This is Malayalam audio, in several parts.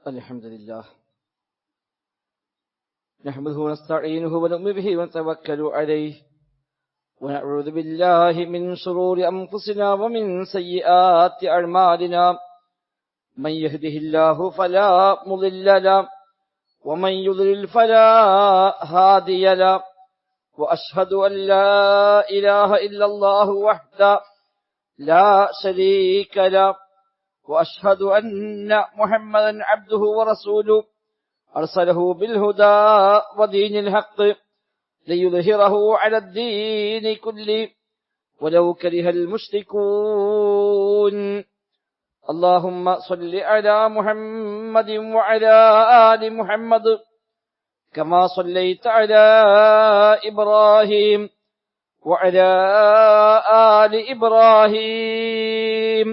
الحمد لله نحمده ونستعينه ونؤمن به ونتوكل عليه ونعوذ بالله من شرور أنفسنا ومن سيئات أعمالنا من يهده الله فلا مضل له ومن يضلل فلا هادي له وأشهد أن لا إله إلا الله وحده لا شريك له وأشهد أن محمدا عبده ورسوله أرسله بالهدى ودين الحق ليظهره على الدين كله ولو كره المشركون اللهم صل على محمد وعلى آل محمد كما صليت على إبراهيم وعلى آل إبراهيم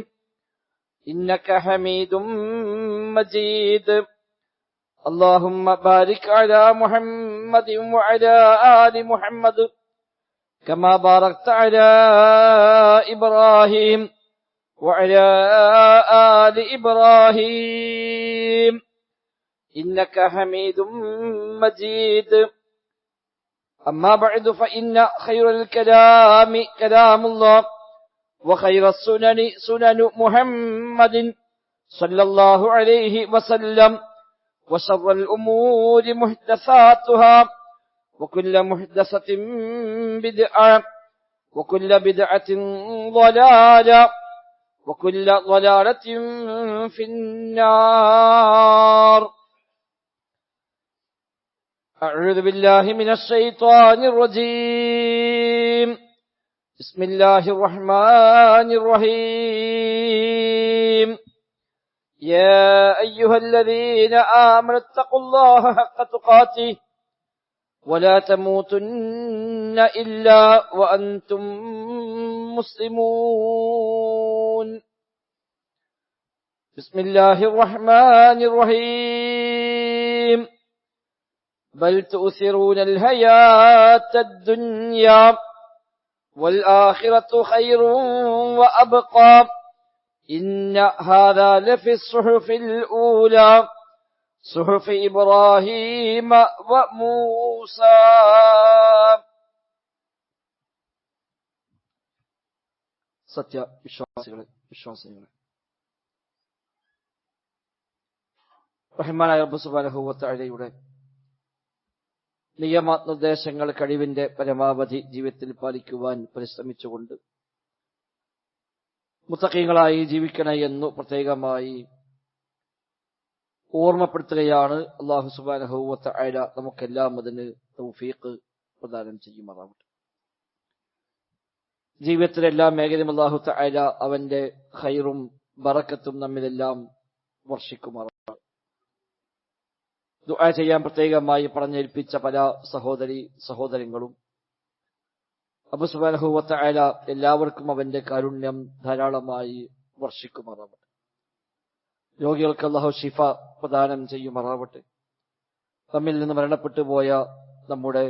إنك حميد مجيد اللهم بارك على محمد وعلى آل محمد كما باركت على إبراهيم وعلى آل إبراهيم إنك حميد مجيد أما بعد فإن خير الكلام كلام الله وخير السنن سنن محمد صلى الله عليه وسلم وشر الأمور محدثاتها وكل محدثة بدعة وكل بدعة ضلالة وكل ضلالة في النار. أعوذ بالله من الشيطان الرجيم. بسم الله الرحمن الرحيم. يا أيها الذين آمنوا اتقوا الله حق تقاته ولا تموتن إلا وأنتم مسلمون. بسم الله الرحمن الرحيم. بل تؤثرون الحياة الدنيا والآخرة خير وأبقى إن هذا لفي الصحف الأولى صحف إبراهيم وموسى. സത്യ വിശ്വാസികളെ റഹ്മാനായ റബ്ബ് സുബ്ഹാനഹു വ തആലയുടെ നിയമനിർദ്ദേശങ്ങൾ കഴിവിന്റെ പരമാവധി ജീവിതത്തിൽ പാലിക്കുവാൻ പരിശ്രമിച്ചുകൊണ്ട് മുത്തഖീങ്ങളായി ജീവിക്കണേ എന്നു പ്രത്യേകമായി ഓർമ്മപ്പെടുത്തുകയാണ്. അല്ലാഹു സുബ്ഹാനഹു വ തആല നമുക്കെല്ലാം അതിന് തൗഫീഖ് പ്രദാനം ചെയ്യുമാറാവട്ടെ. ജീവിതത്തിലെ എല്ലാ മേഖലയും അല്ലാഹു തആല അവന്റെ ഖൈറും ബറക്കത്തും നമ്മിലെല്ലാം വർഷിക്കുമാറാവട്ടെ. ദുആ ചെയ്യാൻ പ്രത്യേകമായി പറഞ്ഞേൽപ്പിച്ച പല സഹോദരങ്ങളും അല്ലാഹു സുബ്ഹാനഹു വ തആല എല്ലാവർക്കും അവന്റെ കാരുണ്യം ധാരാളമായി വർഷിക്കുമാറാവട്ടെ. രോഗികൾക്ക് അല്ലാഹു ശിഫ പ്രദാനം ചെയ്യുമാറാവട്ടെ. നമ്മിൽ നിന്ന് മരണപ്പെട്ടു പോയ നമ്മുടെ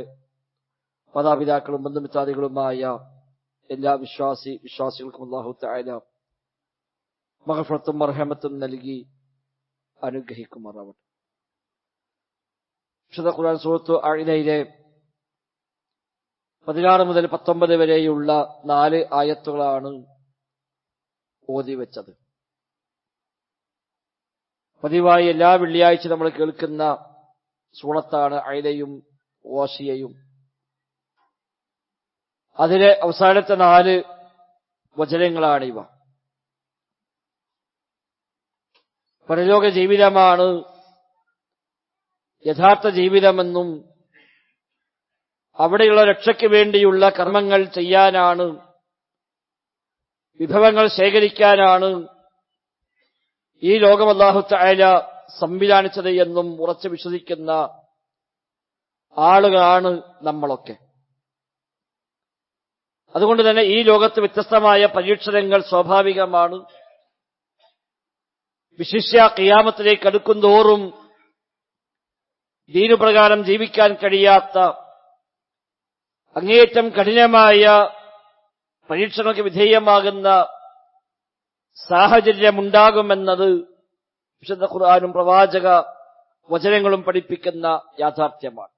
മാതാപിതാക്കളും ബന്ധുമിത്രാദികളുമായ എല്ലാ വിശ്വാസികൾക്കും അല്ലാഹു തആല മഗ്ഫിറത്തും മർഹമത്തും നൽകി അനുഗ്രഹിക്കുമാറാവട്ടെ. വിശുദ്ധ ഖുർആൻ സൂറത്ത് അഅ്ലയിലെ 16 മുതൽ 19 വരെയുള്ള 4 ആയത്തുകളാണ് ഓതി വെച്ചത്. പതിവായി എല്ലാ വെള്ളിയാഴ്ച നമ്മൾ കേൾക്കുന്ന സൂറത്താണ് അഅ്ലയും ഗാശിയയും. അതിലെ അവസാനത്തെ 4 വചനങ്ങളാണിവ. പരലോക ജീവിതമാണ് യഥാർത്ഥ ജീവിതമെന്നും അവിടെയുള്ള രക്ഷയ്ക്ക് വേണ്ടിയുള്ള കർമ്മങ്ങൾ ചെയ്യാനാണ്, വിഭവങ്ങൾ ശേഖരിക്കാനാണ് ഈ ലോകം അല്ലാഹു തആല സംവിധാനിച്ചത് എന്നും ഉറച്ചു വിശ്വസിക്കുന്ന ആളുകളാണ് നമ്മളൊക്കെ. അതുകൊണ്ട് തന്നെ ഈ ലോകത്ത് വ്യത്യസ്തമായ പരീക്ഷണങ്ങൾ സ്വാഭാവികമാണ്. വിശിഷ്യ ഖിയാമത്തിലേക്ക് അടുക്കുന്തോറും ദീനുപ്രകാരം ജീവിക്കാൻ കഴിയാത്ത അങ്ങേയറ്റം കഠിനമായ പരീക്ഷണങ്ങൾക്ക് വിധേയമാകുന്ന സാഹചര്യമുണ്ടാകുമെന്നത് വിശുദ്ധ ഖുർആനും പ്രവാചക വചനങ്ങളും പഠിപ്പിക്കുന്ന യാഥാർത്ഥ്യമാണ്.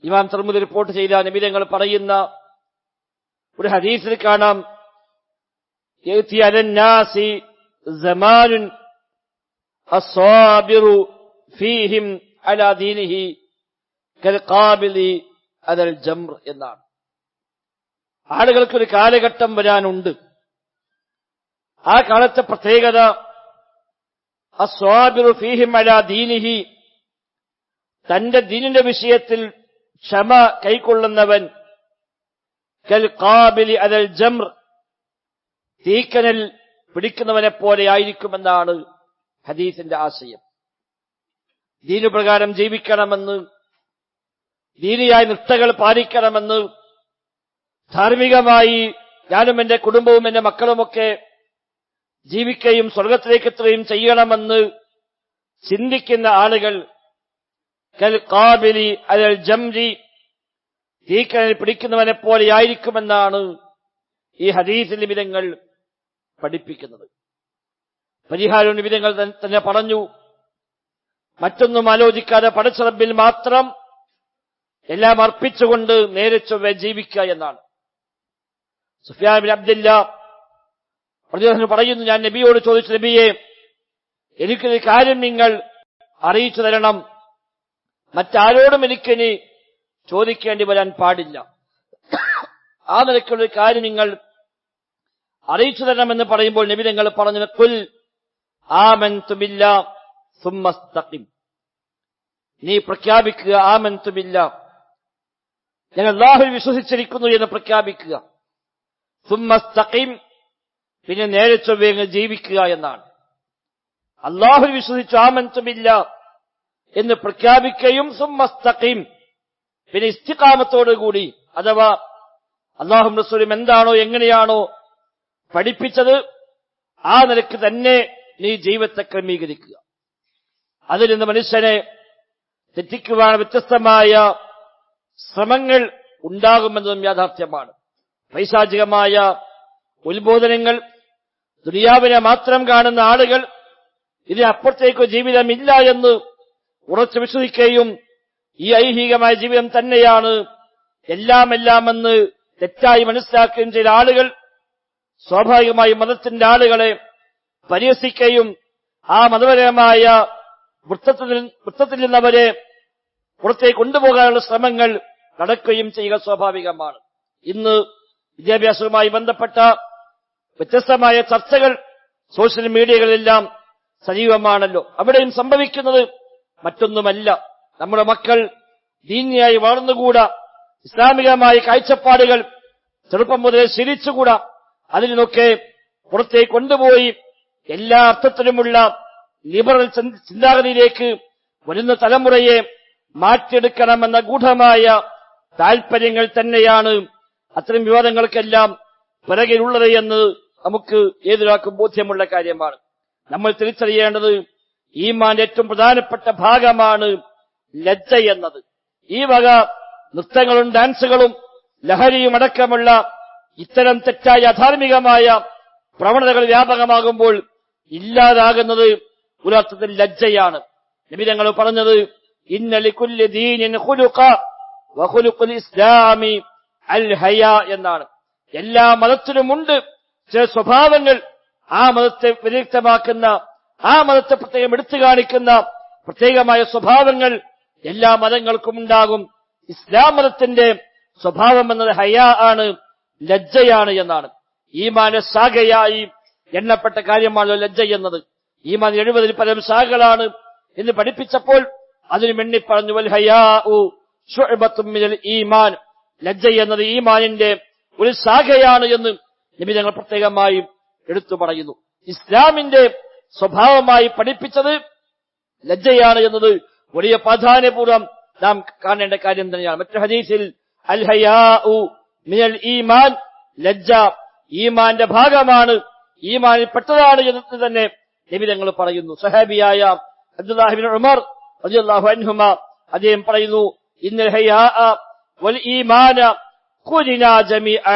ഇമാം തിർമിദി റിപ്പോർട്ട് ചെയ്ത നബി തങ്ങൾ പറയുന്ന ഒരു ഹദീസിൽ കാണാം, യഅതി അലന്നാസി സമാനുൻ അസ്സാബിറു ഫീഹിം അലാ ദീനിഹി കൽഖാബിലി അലൽ ജംർ എന്നാണ്. ആളുകൾക്കൊരു കാലഘട്ടം വരാനുണ്ട്. ആ കാലത്തെ പ്രത്യേകത അസ്വാബിറു ഫീഹിം അലാ ദീനിഹി, തന്റെ ദീനിന്റെ വിഷയത്തിൽ ക്ഷമ കൈക്കൊള്ളുന്നവൻ കൽ ഖാബിലി അലൽ ജംർ, തീക്കനൽ പിടിക്കുന്നവനെ പോലെ ആയിരിക്കുമെന്നാണ് ഹദീസിന്റെ ആശയം. ദീനുപ്രകാരം ജീവിക്കണമെന്ന്, ദീനിയായ നിഷ്ഠകൾ പാലിക്കണമെന്ന്, ധാർമ്മികമായി ഞാനും എന്റെ കുടുംബവും എന്റെ മക്കളുമൊക്കെ ജീവിക്കുകയും സ്വർഗത്തിലേക്ക് എത്തുകയും ചെയ്യണമെന്ന് ചിന്തിക്കുന്ന ആളുകൾ കൽ ഖാബിലി അലൽ ജംരി, തീക്കനൽ പിടിക്കുന്നവനെ പോലെയായിരിക്കുമെന്നാണ് ഈ ഹദീസിൽ നിബിധങ്ങൾ പഠിപ്പിക്കുന്നത്. പരിഹാരം നിബിധങ്ങൾ തന്നെ പറഞ്ഞു, മറ്റൊന്നും ആലോചിക്കാതെ പടച്ച റബ്ബിൽ മാത്രം എല്ലാം അർപ്പിച്ചുകൊണ്ട് നേരെ ചൊവ്വേ ജീവിക്കുക എന്നാണ്. സുഫ്യാൻ ബിൻ അബ്ദുല്ലാ റളിയല്ലാഹു പറയുന്നു, ഞാൻ നബിയോട് ചോദിച്ചു, നബിയെ, എനിക്കൊരു കാര്യം നിങ്ങൾ അറിയിച്ചു തരണം, മറ്റാരോടും എനിക്കിനി ചോദിക്കേണ്ടി വരാൻ പാടില്ല. ആ നിലയ്ക്കുള്ളൊരു കാര്യം നിങ്ങൾ അറിയിച്ചു തരണമെന്ന് പറയുമ്പോൾ നബി തങ്ങൾ പറഞ്ഞു, ഖുൽ ആമൻതു ബില്ലാഹ് സുമ്മ ഇസ്തഖിം, നീ പ്രഖ്യാപിക്കുക, ആമൻതു ബില്ലാഹ്, ഞാൻ അല്ലാഹുവിൽ വിശ്വസിച്ചിരിക്കുന്നു എന്ന് പ്രഖ്യാപിക്കുക, സുമ്മ ഇസ്തഖിം, പിന്നെ നേരെ ചൊവ്വേ ജീവിക്കുക എന്നാണ്. അല്ലാഹുവിൽ വിശ്വസിച്ചു ആമൻതു ബില്ലാഹ് എന്ന് പ്രഖ്യാപിക്കുകയും സുമ്മ ഇസ്തഖിം, പിന്നെ ഇസ്തിഖാമത്തോടുകൂടി, അഥവാ അല്ലാഹുവും റസൂലും എന്താണോ എങ്ങനെയാണോ പഠിപ്പിച്ചത് ആ നിലക്ക് തന്നെ നീ ജീവിതത്തെ ക്രമീകരിക്കുക. അതിൽ നിന്ന് മനുഷ്യനെ തെറ്റിക്കുവാൻ വ്യത്യസ്തമായ ശ്രമങ്ങൾ ഉണ്ടാകുമെന്നതും യാഥാർത്ഥ്യമാണ്. പൈശാചികമായ ഉത്ബോധനങ്ങൾ, ദുനിയാവിനെ മാത്രം കാണുന്ന ആളുകൾ ഇതിനപ്പുറത്തേക്കോ ജീവിതമില്ല എന്ന് ഉറച്ചു വിശ്വസിക്കുകയും ഈ ഐഹികമായ ജീവിതം തന്നെയാണ് എല്ലാമെല്ലാമെന്ന് തെറ്റായി മനസ്സിലാക്കുകയും ചെയ്ത ആളുകൾ സ്വാഭാവികമായി മതത്തിന്റെ ആളുകളെ പരിഹസിക്കുകയും ആ മതപരമായ വൃത്തത്തിൽ നിന്നവരെ പുറത്തേക്ക് കൊണ്ടുപോകാനുള്ള ശ്രമങ്ങൾ നടക്കുകയും ചെയ്യുക സ്വാഭാവികമാണ്. ഇന്ന് വിദ്യാഭ്യാസവുമായി ബന്ധപ്പെട്ട വ്യത്യസ്തമായ ചർച്ചകൾ സോഷ്യൽ മീഡിയകളിലെല്ലാം സജീവമാണല്ലോ. അവിടെയും സംഭവിക്കുന്നത് മറ്റൊന്നുമല്ല, നമ്മുടെ മക്കൾ ദീനിയായി വളർന്നുകൂടാ, ഇസ്ലാമികമായ കാഴ്ചപ്പാടുകൾ ചെറുപ്പം മുതലേ ശീലിച്ചുകൂടാ, അതിൽ നിന്നൊക്കെ പുറത്തേക്ക് കൊണ്ടുപോയി എല്ലാ അർത്ഥത്തിലുമുള്ള ലിബറൽ ചിന്താഗതിയിലേക്ക് വരുന്ന തലമുറയെ മാറ്റിയെടുക്കണമെന്ന ഗൂഢമായ താൽപര്യങ്ങൾ തന്നെയാണ് അത്തരം വിവാദങ്ങൾക്കെല്ലാം പിറകിലുള്ളത് എന്ന് നമുക്ക് ഏതൊരാൾക്കും ബോധ്യമുള്ള കാര്യമാണ്. നമ്മൾ തിരിച്ചറിയേണ്ടത് ഈമാന്റെ ഏറ്റവും പ്രധാനപ്പെട്ട ഭാഗമാണ് ലജ്ജ എന്നത്. ഈ വക നൃത്തങ്ങളും ഡാൻസുകളും ലഹരിയും അടക്കമുള്ള ഇത്തരം തെറ്റായ അധാർമികമായ പ്രവണതകൾ വ്യാപകമാകുമ്പോൾ ഇല്ലാതാകുന്നത് ഒരർത്ഥത്തിൽ ലജ്ജയാണ്. നബി തങ്ങൾ പറഞ്ഞത്, ഇന്ന ലികുല്ലി ദീനിൻ ഖുലുഖ വഖുലുഖുൽ ഇസ്ലാമി അൽ ഹയാ എന്നാണ്. എല്ലാ മതത്തിനുമുണ്ട് ചില സ്വഭാവങ്ങൾ, ആ മതത്തെ വ്യതിരിക്തമാക്കുന്ന, ആ മതത്തെ പ്രത്യേകം എടുത്തു കാണിക്കുന്ന പ്രത്യേകമായ സ്വഭാവങ്ങൾ എല്ലാ മതങ്ങൾക്കും ഉണ്ടാകും. ഇസ്ലാം മതത്തിന്റെ സ്വഭാവം എന്നത് ഹയാ ആണ്, ലജ്ജയാണ് എന്നാണ്. ഈമാന്റെ ശാഖയായി എണ്ണപ്പെട്ട കാര്യമാണല്ലോ ലജ്ജ എന്നത്. ഈമാൻ 70 പരം ശാഖകളാണ് എന്ന് പഠിപ്പിച്ചപ്പോൾ അതിനും എണ്ണിപ്പറഞ്ഞു, വൽ ഹയാഉ ശുഅബത്തും മിനൽ ഈമാൻ, ലജ്ജ എന്നത് ഈമാനിന്റെ ഒരു ശാഖയാണ് എന്ന് നബി തങ്ങൾ പ്രത്യേകമായി എടുത്തു പറയുന്നു. ഇസ്ലാമിന്റെ സ്വഭാവമായി പഠിപ്പിച്ചത് ലജ്ജയാണ് എന്നത് വലിയ പ്രാധാന്യപൂർവ്വം നാം കാണേണ്ട കാര്യം തന്നെയാണ്. മറ്റു ഹദീസിൽ അൽ ഹയാഉ മിനൽ ഈമാൻ, ലജ്ജ ഈമാന്റെ ഭാഗമാണ്, ഈമാനിൽ പെട്ടതാണ് എന്ന് തന്നെ നബി തങ്ങൾ പറയുന്നു. സഹാബിയായ അബ്ദുല്ലാഹി ഇബ്നു ഉമർ റളിയല്ലാഹു അൻഹുമ അദ്ദേഹം പറയുന്നു, ഇന്നൽ ഹയാഅ വൽ ഈമാന ഖുലിനാ ജമീഅ,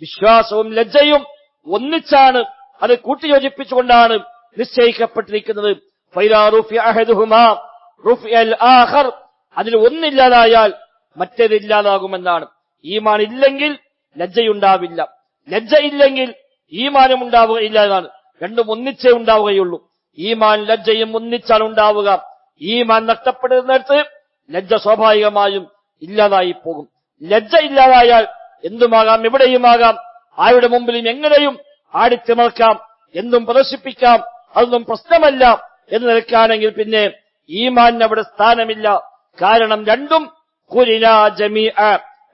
വിശ്വാസവും ലജ്ജയും ഒന്നിച്ചാണ്, അത് കൂട്ടിയോജിപ്പിച്ചുകൊണ്ടാണ് നിശ്ചയിക്കപ്പെട്ടിരിക്കുന്നത്. അതിൽ ഒന്നില്ലാതായാൽ മറ്റേതില്ലാതാകുമെന്നാണ്. ഈമാൻ ഇല്ലെങ്കിൽ ലജ്ജയുണ്ടാവില്ല, ലജ്ജ ഇല്ലെങ്കിൽ ഈമാനും ഉണ്ടാവുകയില്ല എന്നാണ്. രണ്ടും ഒന്നിച്ചേ ഉണ്ടാവുകയുള്ളൂ. ഈമാൻ ലജ്ജയും ഒന്നിച്ചാണ് ഉണ്ടാവുക. ഈമാൻ നഷ്ടപ്പെടുന്നിടത്ത് ലജ്ജ സ്വാഭാവികമായും ഇല്ലാതായി പോകും. ലജ്ജ ഇല്ലാതായാൽ എന്തുമാകാം, എവിടെയുമാകാം, ആരുടെ മുമ്പിലും എങ്ങനെയും ആടിത്തിമർക്കാം, എന്തും പ്രദർശിപ്പിക്കാം, അതൊന്നും പ്രശ്നമല്ല എന്ന് നിൽക്കുകയാണെങ്കിൽ പിന്നെ ഈമാനിന് അവിടെ സ്ഥാനമില്ല. കാരണം രണ്ടും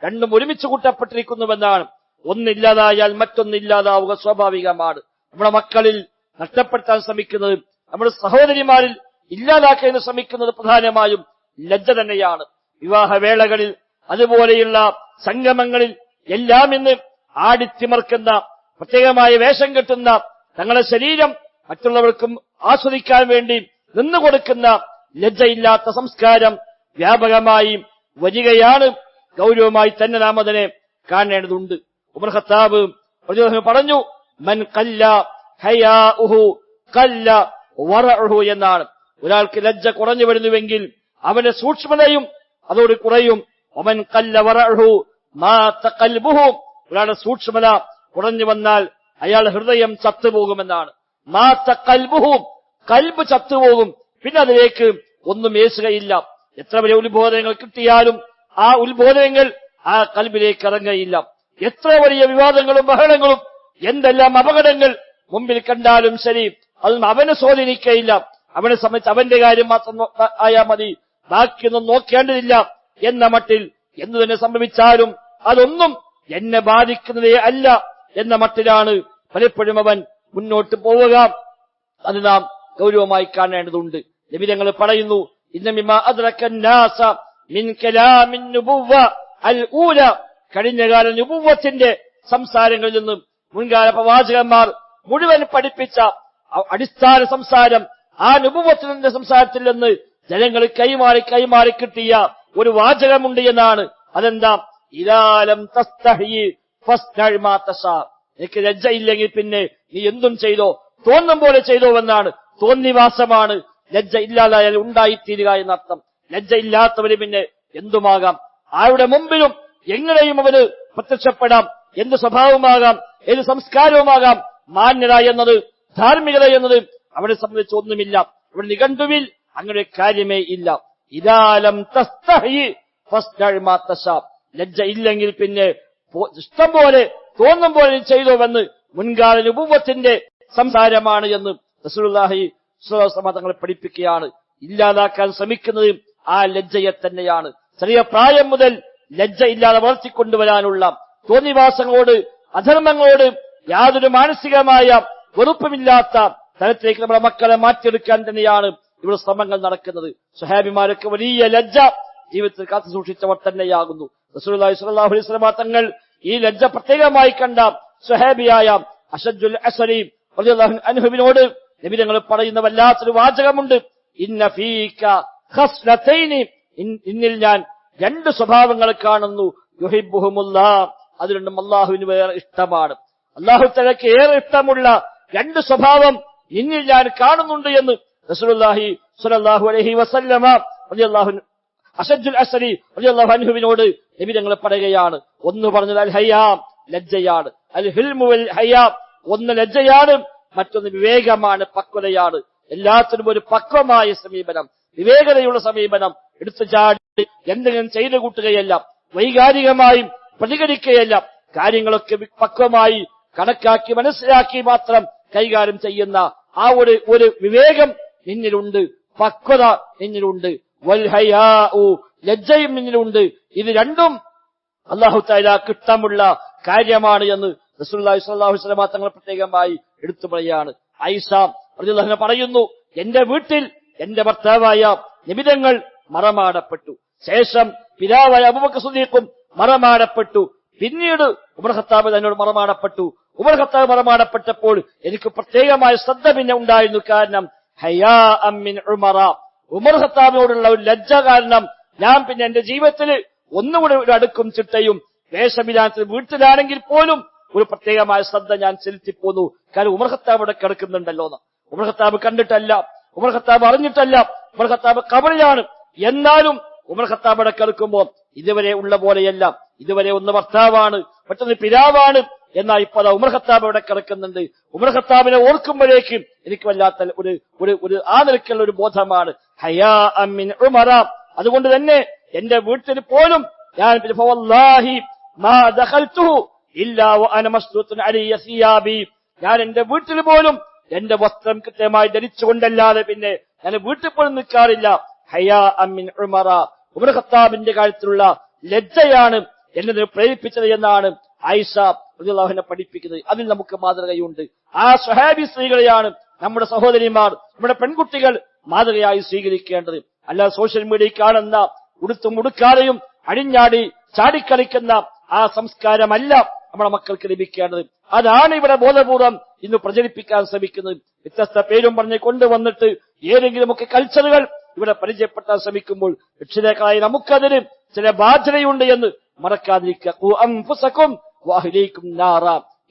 രണ്ടും ഒരുമിച്ച് കൂട്ടപ്പെട്ടിരിക്കുന്നുവെന്നാണ്. ഒന്നില്ലാതായാൽ മറ്റൊന്നില്ലാതാവുക സ്വാഭാവികമാണ്. നമ്മുടെ മക്കളിൽ നഷ്ടപ്പെടുത്താൻ ശ്രമിക്കുന്നത്, നമ്മുടെ സഹോദരിമാരിൽ ഇല്ലാതാക്കാൻ ശ്രമിക്കുന്നത് പ്രധാനമായും ലജ്ജ തന്നെയാണ്. വിവാഹവേളകളിൽ അതുപോലെയുള്ള സംഗമങ്ങളിൽ എല്ലാം ഇന്ന് ആടിത്തിമർക്കുന്ന, പ്രത്യേകമായ വേഷം കെട്ടുന്ന, തങ്ങളുടെ ശരീരം മറ്റുള്ളവർക്കും ആസ്വദിക്കാൻ വേണ്ടി നിന്നുകൊടുക്കുന്ന ലജ്ജയില്ലാത്ത സംസ്കാരം വ്യാപകമായി വരികയാണ്. ഗൗരവമായി തന്നെ നാം അതിനെ കാണേണ്ടതുണ്ട്. ഉമർ ഖത്താബ് പറഞ്ഞു, മൻ ഖല്ല ഹയാഉഹു ഖല്ല വറഉഹു എന്നാണ്. ഒരാൾക്ക് ലജ്ജ കുറഞ്ഞു വരുന്നുവെങ്കിൽ അവന്റെ സൂക്ഷ്മതയും അതോട് കുറയും. ഒമൻ ഖല്ല വറഉഹു മാത ഖൽബുഹു. ഒരാളുടെ സൂക്ഷ്മത കുറഞ്ഞു വന്നാൽ അയാളുടെ ഹൃദയം ചത്തുപോകുമെന്നാണ്. മാത ഖൽബുഹു, കൽബ് ചത്തുപോകും. പിന്നെ അതിലേക്ക് ഒന്നും ഏശുകയില്ല. എത്ര വലിയ ഉത്ബോധനങ്ങൾ കിട്ടിയാലും ആ ഉത്ബോധനങ്ങൾ ആ കൽബിലേക്ക് ഇറങ്ങയില്ല. എത്ര വലിയ വിവാദങ്ങളും ബഹളങ്ങളും എന്തെല്ലാം അപകടങ്ങൾ മുമ്പിൽ കണ്ടാലും ശരി, അതൊന്നും അവനെ സ്വാധീനിക്കയില്ല. അവനെ സംബന്ധിച്ച് അവന്റെ കാര്യം മാത്രം ആയാൽ മതി, ബാക്കിയൊന്നും നോക്കേണ്ടതില്ല എന്ന മട്ടിൽ എന്തു തന്നെ സംഭവിച്ചാലും അതൊന്നും എന്നെ ബാധിക്കുന്നതേ അല്ല എന്ന മട്ടിലാണ് പലപ്പോഴും അവൻ മുന്നോട്ട് പോവുക. അത് നാം ഗൗരവമായി കാണേണ്ടതുണ്ട്. നബി തങ്ങൾ പറയുന്നു, കഴിഞ്ഞകാല നുബുവ്വത്തിന്റെ സംസാരങ്ങളിൽ നിന്നും മുൻകാല പ്രവാചകന്മാർ മുഴുവൻ പഠിപ്പിച്ച അടിസ്ഥാന സംസാരം, ആ നുബുവ്വത്തിന്റെ സംസാരത്തിൽ നിന്ന് ജനങ്ങൾ കൈമാറി കിട്ടിയ ഒരു വാചകമുണ്ട് എന്നാണ്. അതെന്താ? ഇദാലം തസ്തഹി ഫസ്തഅ് മാ തശാ. എനിക്ക് ലജ്ജയില്ലെങ്കിൽ പിന്നെ നീ എന്തും ചെയ്തോ, തോന്നും പോലെ ചെയ്തോ എന്നാണ്. തോന്നിവാസമാണ് ലജ്ജ ഇല്ലാതായാൽ ഉണ്ടായിത്തീരുക എന്നർത്ഥം. ലജ്ജ ഇല്ലാത്തവന് പിന്നെ എന്തുമാകാം, ആരുടെ മുമ്പിലും എങ്ങനെയും അവന് പ്രത്യക്ഷപ്പെടാം. എന്ത് സ്വഭാവമാകാം, ഏത് സംസ്കാരവുമാകാം. മാന്യത എന്നത്, ധാർമ്മികത എന്നത് അവനെ സംബന്ധിച്ച് ഒന്നുമില്ല. അവിടെ നിഘണ്ടുവിൽ അങ്ങനെ കാര്യമേ ഇല്ല. ഇദാലം തസ്തഹി ഫസ്തഅ് മാ തശാ. ലജ്ജ ഇല്ലെങ്കിൽ പിന്നെ ഇഷ്ടം പോലെ തോന്നും പോലെ ചെയ്തോവെന്ന് മുൻകാല നുബുവ്വത്തിന്റെ സംസാരമാണ് എന്ന് റസൂലുള്ളാഹി സ്വല്ലല്ലാഹു അലൈഹി വസല്ലം തങ്ങളെ പഠിപ്പിക്കുകയാണ്. ഇല്ലാതാക്കാൻ ശ്രമിക്കുന്നത് ആ ലജ്ജയെ തന്നെയാണ്. ചെറിയ പ്രായം മുതൽ ലജ്ജ ഇല്ലാതെ വളർത്തിക്കൊണ്ടുവരാനുള്ള തോന്നിവാസങ്ങളോട്, അധർമ്മങ്ങളോട് യാതൊരു മാനസികമായ വെറുപ്പുമില്ലാത്ത തലത്തിലേക്ക് നമ്മുടെ മക്കളെ മാറ്റിയെടുക്കാൻ തന്നെയാണ് ഇവിടെ ശ്രമങ്ങൾ നടക്കുന്നത്. സ്വഹാബിമാരൊക്കെ വലിയ ലജ്ജ ജീവിതത്തിൽ കാത്തു സൂക്ഷിച്ചവർ തന്നെയാകുന്നു. റസൂലുള്ളാഹി സ്വല്ലല്ലാഹു അലൈഹി വസല്ലം തങ്ങൾ ഈ ലജ്ജ പ്രത്യേകമായി കണ്ട സ്വഹാബിയായ അശദ്ദുൽ അസ്രി റളിയല്ലാഹു അൻഹുവിനോട് നബി തങ്ങൾ പറയുന്ന വല്ലാത്തൊരു വാചകമുണ്ട്. ഇന്ന ഫീക ഖസ്ലതൈനി, ഇന്നിൽ ഞാൻ രണ്ട് സ്വഭാവങ്ങൾ കാണുന്നു. യുഹിബ്ബുഹുമുല്ലാഹ്, അത് രണ്ടും അല്ലാഹുവിന് വേറെ ഇഷ്ടമാണ്. അല്ലാഹു തആലയ്ക്ക് ഏറെ ഇഷ്ടമുള്ള രണ്ട് സ്വഭാവം ഇന്നിൽ ഞാൻ കാണുന്നുണ്ട് എന്ന് റസൂലുള്ളാഹി സ്വല്ലല്ലാഹു അലൈഹി വസല്ലമ റളിയല്ലാഹു അശദ്ദുൽ അസ്രി റളിയല്ലാഹു അൻഹുവിനോട് നബി തങ്ങൾ പറയുകയാണ്. ഒന്ന് പറഞ്ഞത് അൽ ഹയാ, ലജ്ജയാണ്. അൽ ഹിൽമു വൽ ഹയാ, ഒന്ന് ലജ്ജയാണ്, മറ്റൊന്ന് വിവേകമാണ്, പക്വതയാണ്. എല്ലാത്തിനും ഒരു പക്വമായ സമീപനം, വിവേകതയുള്ള സമീപനം. എടുത്തു ചാടി എന്തെങ്കിലും ചെയ്തു കൂട്ടുകയല്ല, വൈകാരികമായും പ്രതികരിക്കുകയല്ല. കാര്യങ്ങളൊക്കെ പക്വമായി കണക്കാക്കി മനസ്സിലാക്കി മാത്രം കൈകാര്യം ചെയ്യുന്ന ആ ഒരു വിവേകം നിന്നിലുണ്ട്, പക്വത നിന്നിലുണ്ട്. വൽ ഹയാഉ, ലജ്ജയും നിന്നിലുണ്ട്. ഇത് രണ്ടും അല്ലാഹു തആലക്ക് ഇഷ്ടമുള്ള കാര്യമാണ് എന്ന് റസൂലുള്ളാഹി സ്വല്ലല്ലാഹു അലൈഹി വസല്ലം തങ്ങൾ പ്രത്യേകമായി എടുത്തു പറയുകയാണ്. ആയിഷ റളിയല്ലാഹു അൻഹ പറയുന്നു, എന്റെ വീട്ടിൽ എന്റെ ഭർത്താവായ നബി തങ്ങൾ മറമാടപ്പെട്ടു. ശേഷം പിതാവായ അബൂബക്കർ സിദ്ദീഖും മറമാടപ്പെട്ടു. പിന്നീട് ഉമർ ഖത്താബ് തന്നോട് മറമാടപ്പെട്ടു. ഉമർ ഖത്താബ് മറമാടപ്പെട്ടപ്പോൾ എനിക്ക് പ്രത്യേകമായ ശ്രദ്ധ പിന്നെ ഉണ്ടായിരുന്നു. കാരണം ഹയാഅൻ മിൻ ഉമറ, ഉമർ ഖത്താബിനോടുള്ള ഒരു ലജ്ജ കാരണം ഞാൻ പിന്നെ എന്റെ ജീവിതത്തിൽ ഒന്നുകൂടി ഒരു അടുക്കും ചിട്ടയും വേഷവിധാനത്തിൽ വീട്ടിലാണെങ്കിൽ പോലും ഒരു പ്രത്യേകമായ ശ്രദ്ധ ഞാൻ ചെലുത്തിപ്പോന്നു. കാരണം ഉമർ ഖത്താബ് ഇവിടെ കിടക്കുന്നുണ്ടല്ലോ എന്ന്. ഉമർ ഖത്താബ് കണ്ടിട്ടല്ല, ഉമർ ഖത്താബ് അറിഞ്ഞിട്ടല്ല, ഉമർ ഖത്താബ് ഖബറിലാണ്. എന്നാലും ഉമർ ഖത്താബ് ഇടക്കെടുക്കുമ്പോൾ ഇതുവരെ ഉള്ള പോലെയല്ല. ഇതുവരെ ഒന്ന് ഭർത്താവാണ്, മറ്റൊന്ന് പിതാവാണ്. എന്നാൽ ഇപ്പോൾ ഉമർ ഖത്താബ് ഇവിടെ കിടക്കുന്നുണ്ട്. ഉമർ ഖത്താബിനെ ഓർക്കുമ്പോഴേക്കും എനിക്ക് വല്ലാത്ത ഒരു ആ നിലക്കുള്ള ഒരു ബോധമാണ്. ഹയാ മിൻ ഉമറ. അതുകൊണ്ട് തന്നെ എന്റെ വീട്ടിൽ പോലും ഞാൻ ഞാൻ എന്റെ വീട്ടിൽ പോലും എന്റെ വസ്ത്രം കൃത്യമായി ധരിച്ചുകൊണ്ടല്ലാതെ പിന്നെ ഞാൻ വീട്ടിൽ പോലും നിൽക്കാറില്ല. ഹയാ മിൻ ഉമറ. ഉമർ ഖത്താബിന്റെ കാര്യത്തിലുള്ള ലജ്ജയാണ് എന്നെ പ്രേരിപ്പിച്ചത് എന്നാണ് ആയിഷ റളിയല്ലാഹുവിനെ പഠിപ്പിക്കുന്നത്. അതിൽ നമുക്ക് മാതൃകയുണ്ട്. ആ സ്വഹാബി സ്ത്രീകളെയാണ് നമ്മുടെ സഹോദരിമാർ, നമ്മുടെ പെൺകുട്ടികൾ മാതൃകയായി സ്വീകരിക്കേണ്ടത്. അല്ല സോഷ്യൽ മീഡിയയിൽ കാണുന്ന ഉടുത്തും ഉടുക്കാതെയും അടിഞ്ഞാടി ചാടിക്കളിക്കുന്ന ആ സംസ്കാരമല്ല നമ്മുടെ മക്കൾക്ക് ലഭിക്കേണ്ടത്. അതാണ് ഇവിടെ ബോധപൂർവം ഇന്ന് പ്രചരിപ്പിക്കാൻ ശ്രമിക്കുന്നത്. വ്യത്യസ്ത പേരും പറഞ്ഞ് കൊണ്ടുവന്നിട്ട് ഏതെങ്കിലുമൊക്കെ കൾച്ചറുകൾ ഇവിടെ പരിചയപ്പെടാൻ ശ്രമിക്കുമ്പോൾ രക്ഷിതാക്കളായി നമുക്കതിന് ചില ബാധ്യതയുണ്ട് എന്ന് മറക്കാതിരിക്കുക.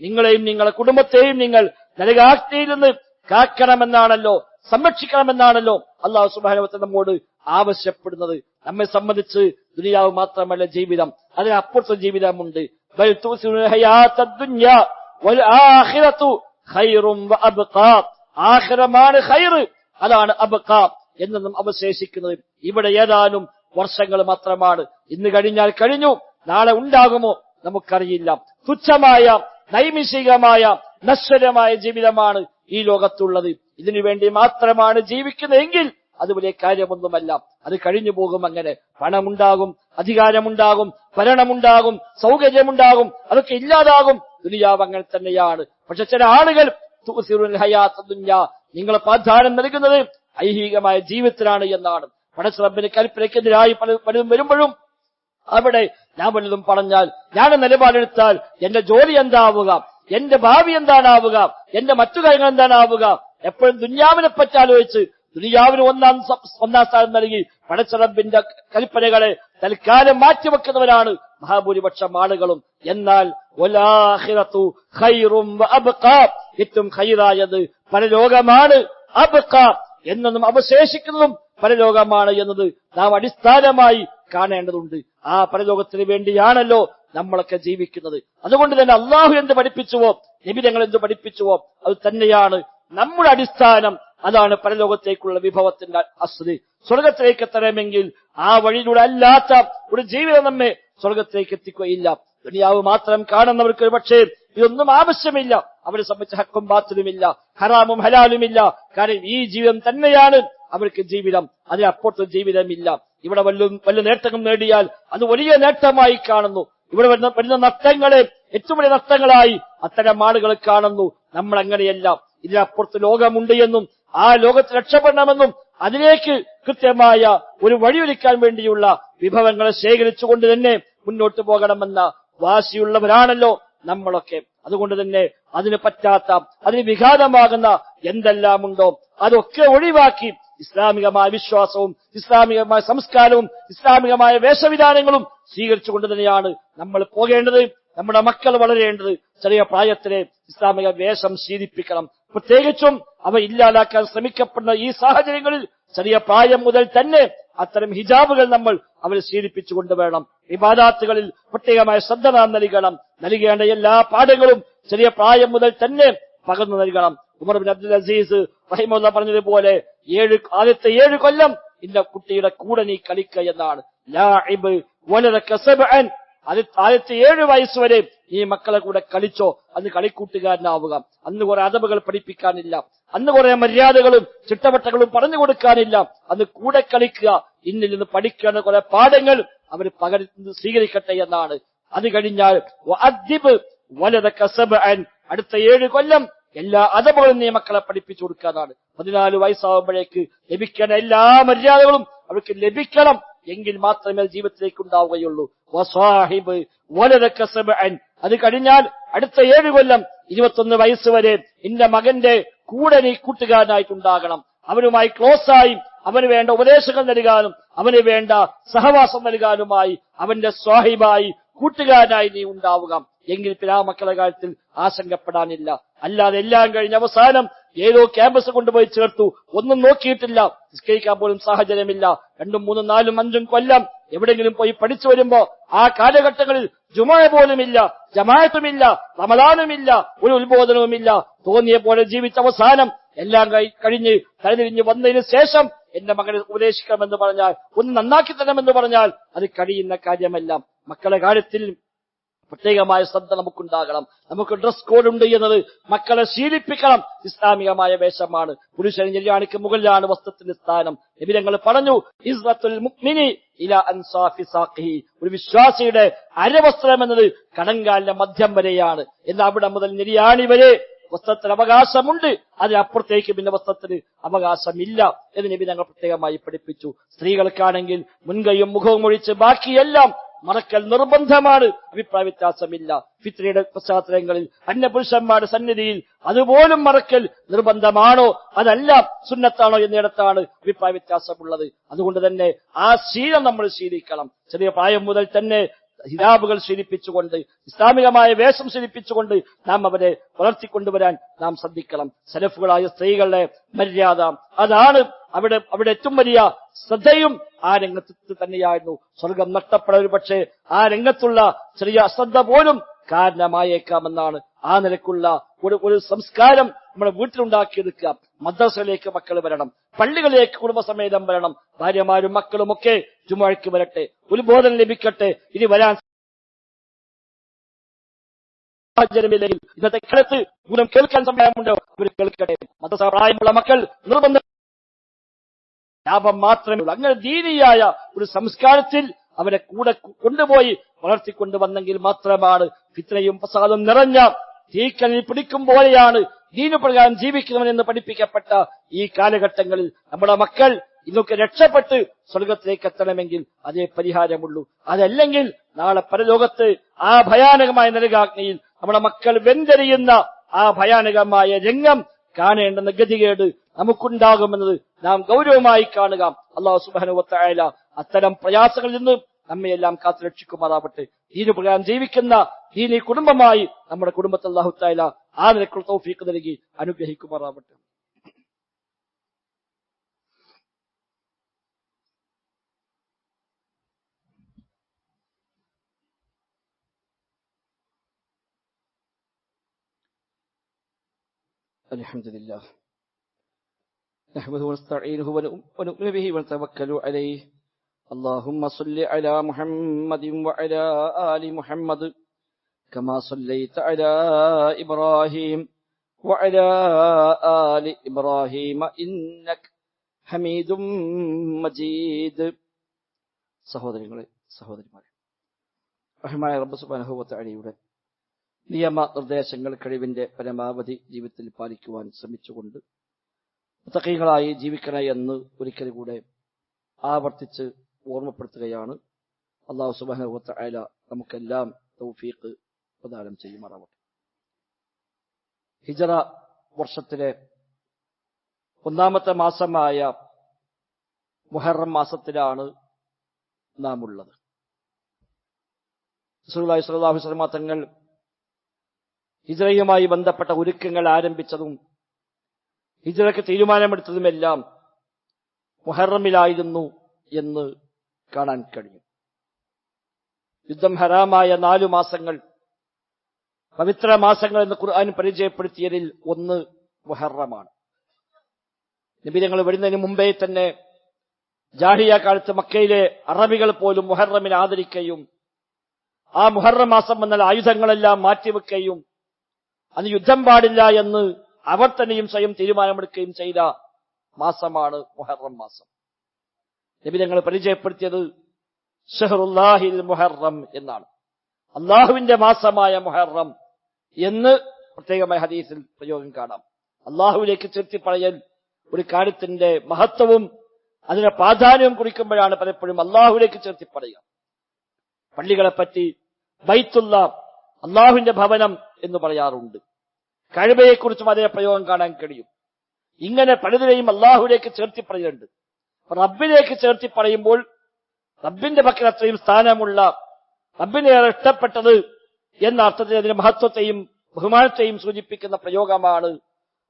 നിങ്ങളെയും നിങ്ങളുടെ കുടുംബത്തെയും നിങ്ങൾ നരകാഗ്നിയിൽ നിന്ന് കാക്കണമെന്നാണല്ലോ, സംരക്ഷിക്കണമെന്നാണല്ലോ അല്ലാഹു സുബ്ഹാനഹു വ തആല നമ്മോട് ആവശ്യപ്പെടുന്നത്. നമ്മെ സംബന്ധിച്ച് ദുനിയാവ് മാത്രമല്ല ജീവിതം, അതിനപ്പുറത്തെ ജീവിതമുണ്ട്. ആഖിറമാണ് ഖൈർ, അതാണ് അബ്ഖാ എന്നും അവശേഷിക്കുന്നത്. ഇവിടെ ഏതാനും വർഷങ്ങൾ മാത്രമാണ്. ഇന്ന് കഴിഞ്ഞാൽ കഴിഞ്ഞു, നാളെ ഉണ്ടാകുമോ നമുക്കറിയില്ല. തുച്ഛമായ നൈമിഷികമായ നശ്വരമായ ജീവിതമാണ് ഈ ലോകത്തുള്ളത്. ഇതിനു വേണ്ടി മാത്രമാണ് ജീവിക്കുന്നതെങ്കിൽ അത് വലിയ കാര്യമൊന്നുമല്ല. അത് കഴിഞ്ഞു പോകും. അങ്ങനെ പണമുണ്ടാകും, അധികാരമുണ്ടാകും, ഭരണമുണ്ടാകും, സൗകര്യമുണ്ടാകും, അതൊക്കെ ഇല്ലാതാകും. ദുനിയാവ് അങ്ങനെ തന്നെയാണ്. പക്ഷെ ചില ആളുകൾ നിങ്ങൾ പ്രാധാന്യം നൽകുന്നത് ഐഹികമായ ജീവിതത്തിലാണ് എന്നാണ്. പടച്ചറബ്ബിന്റെ കൽപ്പനയ്ക്കെതിരായി പലതും വരുമ്പോഴും അവിടെ ഞാൻ വല്ലതും പറഞ്ഞാൽ, ഞാൻ നിലപാടെടുത്താൽ എന്റെ ജോലി എന്താവുക, എന്റെ ഭാവി എന്താണാവുക, എന്റെ മറ്റു കാര്യങ്ങൾ എന്താണാവുക, എപ്പോഴും ദുനിയാവിനെ പറ്റി ആലോചിച്ച് ദുനിയാവിന് ഒന്നാം സ്ഥാനം നൽകി പടച്ചറബ്ബിന്റെ കൽപ്പനകളെ തൽക്കാലം മാറ്റിവെക്കുന്നവരാണ് മഹാഭൂരിപക്ഷം ആളുകളും. എന്നാൽ ഏറ്റവും ഖൈറായത് പരലോകമാണ്. അബ്ഖാ എന്നതും അവശേഷിക്കുന്നതും പരലോകമാണ് എന്നത് നാം അടിസ്ഥാനമായി കാണേണ്ടതുണ്ട്. ആ പരലോകത്തിന് വേണ്ടിയാണല്ലോ നമ്മളൊക്കെ ജീവിക്കുന്നത്. അതുകൊണ്ട് തന്നെ അള്ളാഹു എന്ത് പഠിപ്പിച്ചുവോ, നബി തങ്ങൾ എന്ത് പഠിപ്പിച്ചുവോ അത് തന്നെയാണ് നമ്മുടെ അടിസ്ഥാനം. അതാണ് പരലോകത്തേക്കുള്ള വിഭവത്തിന്റെ അസ്തി. സ്വർഗത്തിലേക്ക് എത്തണമെങ്കിൽ ആ വഴിയിലൂടെ അല്ലാത്ത ഒരു ജീവിതം നമ്മെ സ്വർഗത്തിലേക്ക് എത്തിക്കുകയില്ല. ദുനിയാവ് മാത്രം കാണുന്നവർക്ക് പക്ഷേ ഇതൊന്നും ആവശ്യമില്ല. അവരെ സംബന്ധിച്ച് ഹക്കും ബാത്തിലുമില്ല, ഹറാമും ഹലാലുമില്ല. കാരണം ഈ ജീവിതം തന്നെയാണ് അവർക്ക് ജീവിതം, അതിനപ്പുറത്ത് ജീവിതമില്ല. ഇവിടെ വല്ല നേട്ടങ്ങൾ നേടിയാൽ അത് വലിയ നേട്ടമായി കാണുന്നു. ഇവിടെ വരുന്ന നഷ്ടങ്ങളെ ഏറ്റവും വലിയ നഷ്ടങ്ങളായി അത്തരം ആളുകൾ കാണുന്നു. നമ്മൾ അങ്ങനെയല്ല. ഇതിനപ്പുറത്ത് ലോകമുണ്ട് എന്നും ആ ലോകത്ത് രക്ഷപ്പെടണമെന്നും അതിലേക്ക് കൃത്യമായ ഒരു വഴിയൊരുക്കാൻ വേണ്ടിയുള്ള വിഭവങ്ങളെ ശേഖരിച്ചുകൊണ്ട് തന്നെ മുന്നോട്ട് പോകണമെന്ന വാശിയുള്ളവരാണല്ലോ നമ്മളൊക്കെ. അതുകൊണ്ട് തന്നെ അതിന് പറ്റാത്ത, അതിന് വിഘാതമാകുന്ന എന്തെല്ലാം ഉണ്ടോ അതൊക്കെ ഒഴിവാക്കി ഇസ്ലാമികമായ വിശ്വാസവും ഇസ്ലാമികമായ സംസ്കാരവും ഇസ്ലാമികമായ വേഷവിധാനങ്ങളും സ്വീകരിച്ചുകൊണ്ട് തന്നെയാണ് നമ്മൾ പോകേണ്ടത്. നമ്മുടെ മക്കൾ വളരേണ്ടത് ചെറിയ പ്രായത്തിലെ ഇസ്ലാമിക വേഷം ശീലിപ്പിക്കണം. പ്രത്യേകിച്ചും അവ ഇല്ലാതാക്കാൻ ശ്രമിക്കപ്പെടുന്ന ഈ സാഹചര്യങ്ങളിൽ ചെറിയ പ്രായം മുതൽ തന്നെ അത്തരം ഹിജാബുകൾ നമ്മൾ അവരെ ശീലിപ്പിച്ചു കൊണ്ടുവരണം. ഇബാദാത്തുകളിൽ പ്രത്യേകമായ ശ്രദ്ധ നാം നൽകേണ്ട എല്ലാ പാഠങ്ങളും ചെറിയ പ്രായം മുതൽ തന്നെ പകർന്നു നൽകണം. ഉമർ ബിൻ അബ്ദുൽ അസീസ് റഹിമഹുല്ലാഹ് പറഞ്ഞതുപോലെ ആദ്യത്തെ 7 കൊല്ലം ഇന്ന കുട്ടിയുടെ കൂടെ നീ കളിക്കുക എന്നാണ്. ലാഇബ് വലദക സബ്അൻ, ആദ്യത്തെ 7 വയസ്സ് വരെ നീ മക്കളെ കൂടെ കളിച്ചോ, അന്ന് കളിക്കൂട്ടുകാരനാവുക. അന്ന് കുറെ അദബുകൾ പഠിപ്പിക്കാനില്ല, അന്ന് കുറെ മര്യാദകളും ചിട്ടവട്ടങ്ങളും പറഞ്ഞു കൊടുക്കാനില്ല. അന്ന് കൂടെ കളിക്കുക, ഇന്നിൽ നിന്ന് പഠിക്കേണ്ട കുറെ പാഠങ്ങൾ അവർ സ്വീകരിക്കട്ടെ എന്നാണ്. അത് കഴിഞ്ഞാൽ വഅദ്ദിബ് വലദക സബ്അൻ, അടുത്ത 7 കൊല്ലം എല്ലാ അദബുകളും നീ മക്കളെ പഠിപ്പിച്ചു കൊടുക്കാനാണ്. 14 വയസ്സാകുമ്പോഴേക്ക് ലഭിക്കേണ്ട എല്ലാ മര്യാദകളും അവർക്ക് ലഭിക്കണം. എങ്കിൽ മാത്രമേ ജീവിതത്തിലേക്ക് ഉണ്ടാവുകയുള്ളൂ. വസാഹിബ് വലദക സബ്അൻ, അത് കഴിഞ്ഞാൽ അടുത്ത 7 കൊല്ലം 21 വയസ്സ് വരെ നിന്റെ മകന്റെ കൂടെ നീ കൂട്ടുകാരനായിട്ടുണ്ടാകണം. അവരുമായി ക്ലോസായി അവന് വേണ്ട ഉപദേശങ്ങൾ നൽകാനും അവന് വേണ്ട സഹവാസം നൽകാനുമായി അവന്റെ സ്വാഹിബായി കൂട്ടുകാരനായി നീ ഉണ്ടാവുക. എങ്കിൽ പിതാമക്കളുടെ കാര്യത്തിൽ ആശങ്കപ്പെടാനില്ല. അല്ലാതെ എല്ലാം കഴിഞ്ഞ് അവസാനം ഏതോ ക്യാമ്പസ് കൊണ്ടുപോയി ചേർത്തു, ഒന്നും നോക്കിയിട്ടില്ല, നിസ്കരിക്കാൻ പോലും സാഹചര്യമില്ല. 2, 3, 4, 5 കൊല്ലം എവിടെയെങ്കിലും പോയി പഠിച്ചു വരുമ്പോ ആ കാലഘട്ടങ്ങളിൽ ജുമുഅ പോലുമില്ല, ജമാഅത്തുമില്ല, റമദാനുമില്ല, ഒരു ഉത്ബോധനവുമില്ല. തോന്നിയ പോലെ ജീവിച്ച അവസാനം എല്ലാം കഴിഞ്ഞ് തലതിരിഞ്ഞ് വന്നതിന് ശേഷം എന്റെ മകനെ ഉപദേശിക്കണമെന്ന് പറഞ്ഞാൽ, ഒന്ന് നന്നാക്കി തരണമെന്ന് പറഞ്ഞാൽ അത് കഴിയുന്ന കാര്യമല്ല. മക്കളുടെ കാര്യത്തിൽ പ്രത്യേകമായ ശ്രദ്ധ നമുക്കുണ്ടാകണം. നമുക്ക് ഡ്രസ് കോഡ് ഉണ്ട് എന്നത് മക്കളെ ശീലിപ്പിക്കണം. ഇസ്ലാമികമായ വേഷമാണ്. പുരുഷന് ഞെരിയാണിക്ക് മുകളിലാണ് വസ്ത്രത്തിന്റെ സ്ഥാനം. നബി തങ്ങൾ പറഞ്ഞു, ഇസ്റത്തുൽ മുഅ്മിനി ഇലാ അൻസാഫി സാഖിഹി, ഒരു വിശ്വാസിയുടെ അരവസ്ത്രം എന്നത് കണങ്കാലിന്റെ മധ്യം വരെയാണ്. എന്നാൽ അവിടെ മുതൽ ഞെരിയാണി വരെ വസ്ത്രത്തിന് അവകാശമുണ്ട്, അതിനപ്പുറത്തേക്ക് പിന്നെ വസ്ത്രത്തിന് അവകാശമില്ല എന്ന് നബി തങ്ങൾ പ്രത്യേകമായി പഠിപ്പിച്ചു. സ്ത്രീകൾക്കാണെങ്കിൽ മുൻകൈയും മുഖവും ഒഴിച്ച് ബാക്കിയെല്ലാം മറക്കൽ നിർബന്ധമാണ്, അഭിപ്രായ വ്യത്യാസമില്ല. ഫിത്നയുടെ പശ്ചാത്തലങ്ങളിൽ അന്യപുരുഷന്മാരുടെ സന്നിധിയിൽ അതുപോലും മറക്കൽ നിർബന്ധമാണോ അതല്ല സുന്നത്താണോ എന്നിടത്താണ് അഭിപ്രായ വ്യത്യാസമുള്ളത്. അതുകൊണ്ട് തന്നെ ആ ശീലം നമ്മൾ ശീലിക്കണം. ചെറിയ പ്രായം മുതൽ തന്നെ ഹിജാബുകൾ ശീലിപ്പിച്ചുകൊണ്ട്, ഇസ്ലാമികമായ വേഷം ശീലിപ്പിച്ചുകൊണ്ട് നാം അവരെ വളർത്തിക്കൊണ്ടുവരാൻ നാം ശ്രദ്ധിക്കണം. സലഫുകളായ സ്ത്രീകളുടെ മര്യാദ അതാണ്. അവിടെ ഏറ്റവും വലിയ ശ്രദ്ധയും ആ രംഗത്ത് തന്നെയായിരുന്നു. സ്വർഗം നഷ്ടപ്പെടാൻ ഒരു പക്ഷേ ആ രംഗത്തുള്ള ചെറിയ അശ്രദ്ധ പോലും കാരണമായേക്കാമെന്നാണ്. ആ നിലക്കുള്ള ഒരു സംസ്കാരം നമ്മുടെ വീട്ടിലുണ്ടാക്കിയെടുക്കുക. മദ്രസയിലേക്ക് മക്കൾ വരണം, പള്ളികളിലേക്ക് കുടുംബസമേതം വരണം. ഭാര്യമാരും മക്കളുമൊക്കെ ജുമുഅയ്ക്ക് വരട്ടെ, ഉത്ബോധനം ലഭിക്കട്ടെ. ഇനി വരാൻ സാഹചര്യമില്ലെങ്കിൽ ഇന്നത്തെ കാലത്ത് മൂലം കേൾക്കാൻ സമയമുണ്ടോ അവർ കേൾക്കട്ടെ. മദ്രസ പ്രായമുള്ള മക്കൾ നിർബന്ധം ലാഭം മാത്രമേ ഉള്ളൂ. അങ്ങനെ ദീനിയായ ഒരു സംസ്കാരത്തിൽ അവരെ കൂടെ കൊണ്ടുപോയി വളർത്തിക്കൊണ്ടുവന്നെങ്കിൽ മാത്രമാണ് ഫിത്നയും ഫസാദും നിറഞ്ഞ തീക്കനിൽ പിടിക്കും പോലെയാണ് ദീനുപ്രകാരം ജീവിക്കണമെന്ന് പഠിപ്പിക്കപ്പെട്ട ഈ കാലഘട്ടങ്ങളിൽ നമ്മുടെ മക്കൾ ഇതൊക്കെ രക്ഷപ്പെട്ട് സ്വർഗത്തിലേക്ക് എത്തണമെങ്കിൽ അതേ പരിഹാരമുള്ളൂ. അതല്ലെങ്കിൽ നാളെ പരലോകത്ത് ആ ഭയാനകമായ നരകാഗ്നിയിൽ നമ്മുടെ മക്കൾ വെന്തെറിയുന്ന ആ ഭയാനകമായ രംഗം കാണേണ്ടുന്ന ഗതികേട് നമുക്കുണ്ടാകുമെന്നത് നാം ഗൗരവമായി കാണുക. അല്ലാഹു സുബ്ഹാനഹു വ തആല അത്തരം പ്രയാസങ്ങളിൽ നിന്ന് നമ്മയെല്ലാം കാത്തു രക്ഷിക്കുമാറാവട്ടെ. ദീനു പ്രകാരം ജീവിക്കുന്ന ദീനി കുടുംബമായി നമ്മുടെ കുടുംബത്തെ അല്ലാഹു തആല ആ നിലക്കുള്ള തൗഫീഖ് നൽകി അനുഗ്രഹിക്കുമാറാവട്ടെ. അൽഹംദുലില്ലാഹ് നഹ്മദുഹു വനസ്തഈനുഹു വനു'മിനു ബിഹി വനതവക്കലു അലൈഹി. اللهم صل على محمد وعلى آل محمد كما صليت على إبراهيم وعلى آل إبراهيم إنك حميد مجيد. സഹോദരങ്ങളെ, സഹോദരിമാരെ, റഹ്മാനായ റബ്ബ് സുബ്ഹാനഹു വ തആലയുടെ നിയമ നിർദ്ദേശങ്ങൾ കഴിവിന്റെ പരമാവധി ജീവിതത്തിൽ പാലിക്കുവാൻ ശ്രമിച്ചുകൊണ്ട് മുത്തഖീകളായി ജീവിക്കണേ എന്ന് ഒരിക്കൽ കൂടെ ആവർത്തിച്ച് ഓർമ്മപ്പെടുത്തുകയാണ്. അല്ലാഹു സുബ്ഹാനഹു വ തആല നമുക്കെല്ലാം തൗഫീഖ് പ്രദാനം ചെയ്യുമാറാവട്ടെ. ഹിജ്റ വർഷത്തിലെ ഒന്നാമത്തെ മാസമായ മുഹറം മാസത്തിലാണ് നാം ഉള്ളത്. റസൂലുള്ളാഹി സ്വല്ലല്ലാഹു അലൈഹി വസല്ലം തങ്ങൾ ഹിജ്റയുമായി ബന്ധപ്പെട്ട ഒരുക്കങ്ങൾ ആരംഭിച്ചതും ഹിജ്റയ്ക്ക് തീരുമാനമെടുത്തതുമെല്ലാം മുഹറമിലായിരുന്നു എന്ന് കാണാൻ കഴിയും. യുദ്ധം ഹറാമായ 4 മാസങ്ങൾ, പവിത്ര മാസങ്ങൾ എന്ന് ഖുർആൻ പരിചയപ്പെടുത്തിയതിൽ ഒന്ന് മുഹറമാണ്. നബി തങ്ങൾ വരുന്നതിന് മുമ്പേ തന്നെ ജാഹിലിയ കാലത്ത് മക്കയിലെ അറബികൾ പോലും മുഹറമിനെ ആദരിക്കുകയും ആ മുഹറം മാസം വന്നാൽ ആയുധങ്ങളെല്ലാം മാറ്റിവെക്കുകയും അന്ന് യുദ്ധം പാടില്ല എന്ന് അവർ തന്നെയും സ്വയം തീരുമാനമെടുക്കുകയും ചെയ്ത മാസമാണ് മുഹറം മാസം. നബി തങ്ങൾ പരിചയപ്പെടുത്തിയത് ഷഹ്റുല്ലാഹിൽ മുഹറം എന്നാണ്, അള്ളാഹുവിന്റെ മാസമായ മുഹറം എന്ന് പ്രത്യേകമായ ഹദീസിൽ പ്രയോഗം കാണാം. അള്ളാഹുവിലേക്ക് ചേർത്തി പറയൽ ഒരു കാര്യത്തിന്റെ മഹത്വവും അതിന്റെ പ്രാധാന്യവും കുറിക്കുമ്പോഴാണ് പലപ്പോഴും അള്ളാഹുവിലേക്ക് ചേർത്തി പറയുക. പള്ളികളെപ്പറ്റി ബൈത്തുള്ള, അള്ളാഹുവിന്റെ ഭവനം എന്ന് പറയാറുണ്ട്. കഅബയെക്കുറിച്ചും അതേ പ്രയോഗം കാണാൻ കഴിയും. ഇങ്ങനെ പലതിനെയും അള്ളാഹുവിലേക്ക് ചേർത്തി പറയുന്നുണ്ട്. റബ്ബിലേക്ക് ചേർത്തി പറയുമ്പോൾ റബ്ബിന്റെ പക്കൽ അത്രയും സ്ഥാനമുള്ള, റബ്ബിനെ ഇഷ്ടപ്പെട്ടത് എന്ന അർത്ഥത്തിൽ അതിന്റെ മഹത്വത്തെയും ബഹുമാനത്തെയും സൂചിപ്പിക്കുന്ന പ്രയോഗമാണ്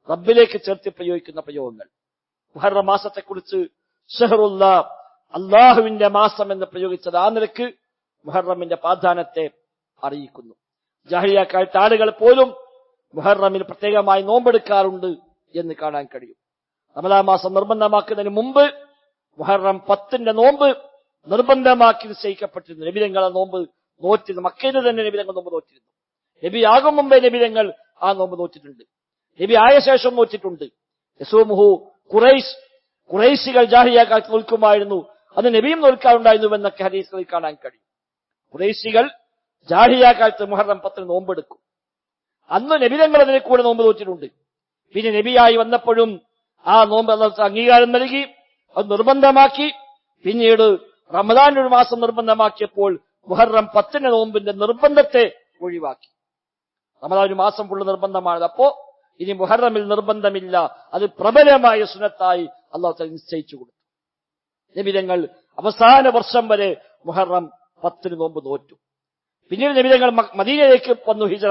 റബ്ബിലേക്ക് ചേർത്തി പ്രയോഗിക്കുന്ന പ്രയോഗങ്ങൾ. മുഹറം മാസത്തെക്കുറിച്ച് ഷഹറുല്ല, അള്ളാഹുവിന്റെ മാസം എന്ന് പ്രയോഗിച്ചത് ആ നിലക്ക് മുഹറമിന്റെ പ്രാധാന്യത്തെ അറിയിക്കുന്നു. ജാഹിലിയ്യ കാലത്തെ ആളുകൾ പോലും മുഹറമിൽ പ്രത്യേകമായി നോമ്പെടുക്കാറുണ്ട് എന്ന് കാണാൻ കഴിയും. റമദാൻ മാസം നിർബന്ധമാക്കുന്നതിന് മുമ്പ് മുഹറം 10 നോമ്പ് നിർബന്ധമാക്കി നിശ്ചയിക്കപ്പെട്ടിരുന്നു. നബിതങ്ങളെ നോമ്പ് നോറ്റിരുന്നു. മക്കയിൽ തന്നെ നബിതങ്ങൾ നോമ്പ് നോറ്റിരുന്നു. നബി ആകും മുമ്പേ നബിതങ്ങൾ ആ നോമ്പ് നോറ്റിട്ടുണ്ട്. നബി ആയ ശേഷം നോറ്റിട്ടുണ്ട്. യസൂമുഹു ഖുറൈശികൾ ജാഹിലിയ്യ കാലത്ത് നോൽക്കുമായിരുന്നു, അത് നബിയും നോൽക്കാറുണ്ടായിരുന്നു എന്നൊക്കെ ഹദീസുകളിൽ കാണാൻ കഴിയും. ഖുറൈശികൾ ജാഹിലിയ്യ കാലത്ത് മുഹറം 10 നോമ്പെടുക്കും. അന്ന് നബിതങ്ങൾ അതിനെ കൂടെ നോമ്പ് നോറ്റിട്ടുണ്ട്. പിന്നെ നബിയായി വന്നപ്പോഴും ആ നോമ്പ് അല്ലാഹു അംഗീകാരം നൽകി, അത് നിർബന്ധമാക്കി. പിന്നീട് റമദാൻ ഒരു മാസം നിർബന്ധമാക്കിയപ്പോൾ മുഹറം 10 നോമ്പിന്റെ നിർബന്ധത്തെ ഒഴിവാക്കി. റമദാൻ ഒരു മാസം ഫുള്ള് നിർബന്ധമാണ്. അപ്പോ ഇനി മുഹറമിൽ നിർബന്ധമില്ല, അത് പ്രബലമായ സുന്നത്തായി അല്ലാഹു തആല നിശ്ചയിച്ചു കൊടുത്തു. നബിതങ്ങൾ അവസാന വർഷം വരെ മുഹറം 10 നോമ്പ് നോറ്റു. പിന്നീട് നബിതങ്ങൾ മദീനയിലേക്ക് വന്നു, ഹിജ്റ.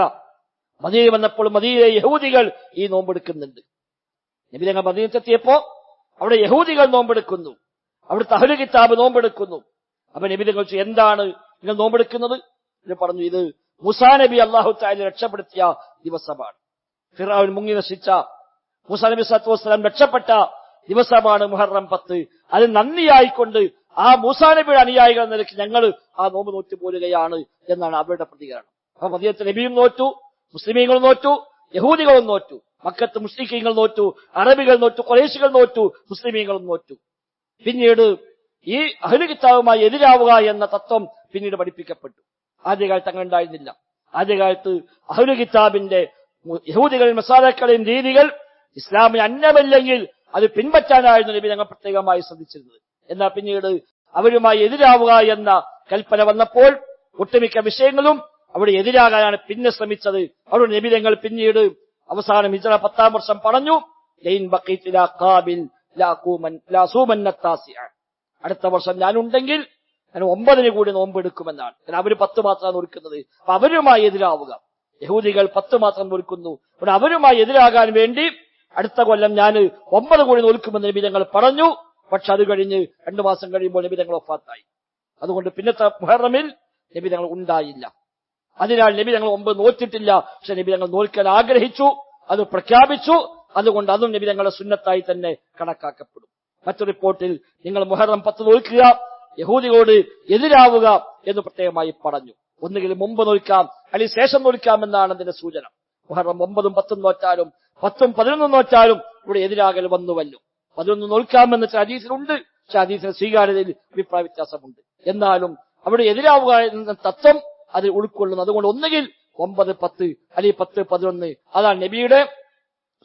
മദീന വന്നപ്പോൾ മദീനയിലെ യഹൂദികൾ ഈ നോമ്പെടുക്കുന്നുണ്ട്. നബിതങ്ങൾ മദീനത്തെത്തിയപ്പോ അവിടെ യഹൂദികൾ നോമ്പെടുക്കുന്നു, അവിടുത്തെ അഹ്ലു കിതാബ് നോമ്പെടുക്കുന്നു. അപ്പൊ നബിതങ്ങൾ ചോദിച്ചു, എന്താണ് നിങ്ങൾ നോമ്പെടുക്കുന്നത്? എന്ന് പറഞ്ഞു, ഇത് മൂസാ നബി അല്ലാഹു തആല രക്ഷപ്പെടുത്തിയ ദിവസമാണ്. ഫിർഔൻ മുങ്ങി നശിച്ച മൂസാ നബി സ്വല്ലല്ലാഹു അലൈഹി വസല്ലം രക്ഷപ്പെട്ട ദിവസമാണ് മുഹറം 10. അത് നന്ദിയായിക്കൊണ്ട് ആ മൂസാ നബിയുടെ അനുയായികൾ എന്ന നിലയ്ക്ക് ഞങ്ങൾ ആ നോമ്പ് നോറ്റു പോരുകയാണ് എന്നാണ് അവരുടെ പ്രതികരണം. അപ്പൊ മദീനത്തെ നബിയും നോറ്റു, മുസ്ലിമീങ്ങളും നോറ്റു, യഹൂദികളും നോറ്റു, മക്കത്ത് മുശ്രിക്കീങ്ങൾ നോറ്റു, അറബികൾ നോറ്റു, ഖുറൈശികൾ നോറ്റു, മുസ്ലിമീങ്ങളും നോറ്റു. പിന്നീട് ഈ അഹ്ലു കിതാബുമായി എതിരാവുക എന്ന തത്വം പിന്നീട് പഠിപ്പിക്കപ്പെട്ടു. ആദ്യകാലത്ത് അങ്ങനെ ഉണ്ടായിരുന്നില്ല. ആദ്യകാലത്ത് അഹ്ലു കിതാബിന്റെ യഹൂദികളെയും മസാലക്കളെയും രീതികൾ ഇസ്ലാമിന് അന്യമല്ലെങ്കിൽ അത് പിൻപറ്റാനായിരുന്നു നബി ഞങ്ങൾ പ്രത്യേകമായി ശ്രദ്ധിച്ചിരുന്നത്. എന്നാൽ പിന്നീട് അവരുമായി എതിരാവുക എന്ന കൽപ്പന വന്നപ്പോൾ ഒട്ടുമിക്ക വിഷയങ്ങളും അവിടെ എതിരാകാനാണ് പിന്നെ ശ്രമിച്ചത്. അവിടെ നബി ഞങ്ങൾ പിന്നീട് അവസാനം ഹിജ്റ 10-ാം വർഷം പറഞ്ഞു, അടുത്ത വർഷം ഞാനുണ്ടെങ്കിൽ ഞാൻ 9 കൂടി നോമ്പെടുക്കുമെന്നാണ്. കാരണം അവര് 10 മാത്രമാണ് നോക്കുന്നത്. അപ്പൊ അവരുമായി എതിരാവുക. യഹൂദികൾ 10 മാത്രം നോൽക്കുന്നു. അവിടെ അവരുമായി എതിരാകാൻ വേണ്ടി അടുത്ത കൊല്ലം ഞാൻ 9 കൂടി നോൽക്കുമെന്ന് നബി തങ്ങൾ പറഞ്ഞു. പക്ഷെ അത് കഴിഞ്ഞ് 2 മാസം കഴിയുമ്പോൾ നബി തങ്ങൾ വഫാത്തായി. അതുകൊണ്ട് പിന്നത്തെ മുഹറമിൽ നബി തങ്ങൾ ഉണ്ടായില്ല. അതിനാൽ നബി തങ്ങൾ 9 നോറ്റിട്ടില്ല. പക്ഷെ നബി തങ്ങൾ നോൽക്കാൻ ആഗ്രഹിച്ചു, അത് പ്രഖ്യാപിച്ചു. അതുകൊണ്ട് അതും നബി തങ്ങളുടെ സുന്നത്തായി തന്നെ കണക്കാക്കപ്പെടും. മറ്റൊരു റിപ്പോർട്ടിൽ നിങ്ങൾ മുഹറം 10 നോൽക്കുക, യഹൂദികളോട് എതിരാവുക എന്ന് പ്രത്യേകമായി പറഞ്ഞു. ഒന്നുകിൽ മുമ്പ് നോൽക്കാം അല്ലെങ്കിൽ ശേഷം നോൽക്കാം എന്നാണ് അതിന്റെ സൂചന. മുഹറം 9ഉം 10ഉം നോറ്റാലും 10ഉം 11ഉം നോറ്റാലും ഇവിടെ എതിരാകൽ വന്നുവല്ലോ. 11 നോൽക്കാമെന്ന് ഹദീസിലുണ്ട്. പക്ഷെ ഹദീസിന്റെ സ്വീകാര്യതയിൽ അഭിപ്രായ വ്യത്യാസമുണ്ട്. എന്നാലും അവിടെ എതിരാവുക എന്ന തത്വം അത് ഉൾക്കൊള്ളുന്നു. അതുകൊണ്ട് ഒന്നുകിൽ 9, 10 അല്ലെങ്കിൽ 10, 11 അതാണ് നബിയുടെ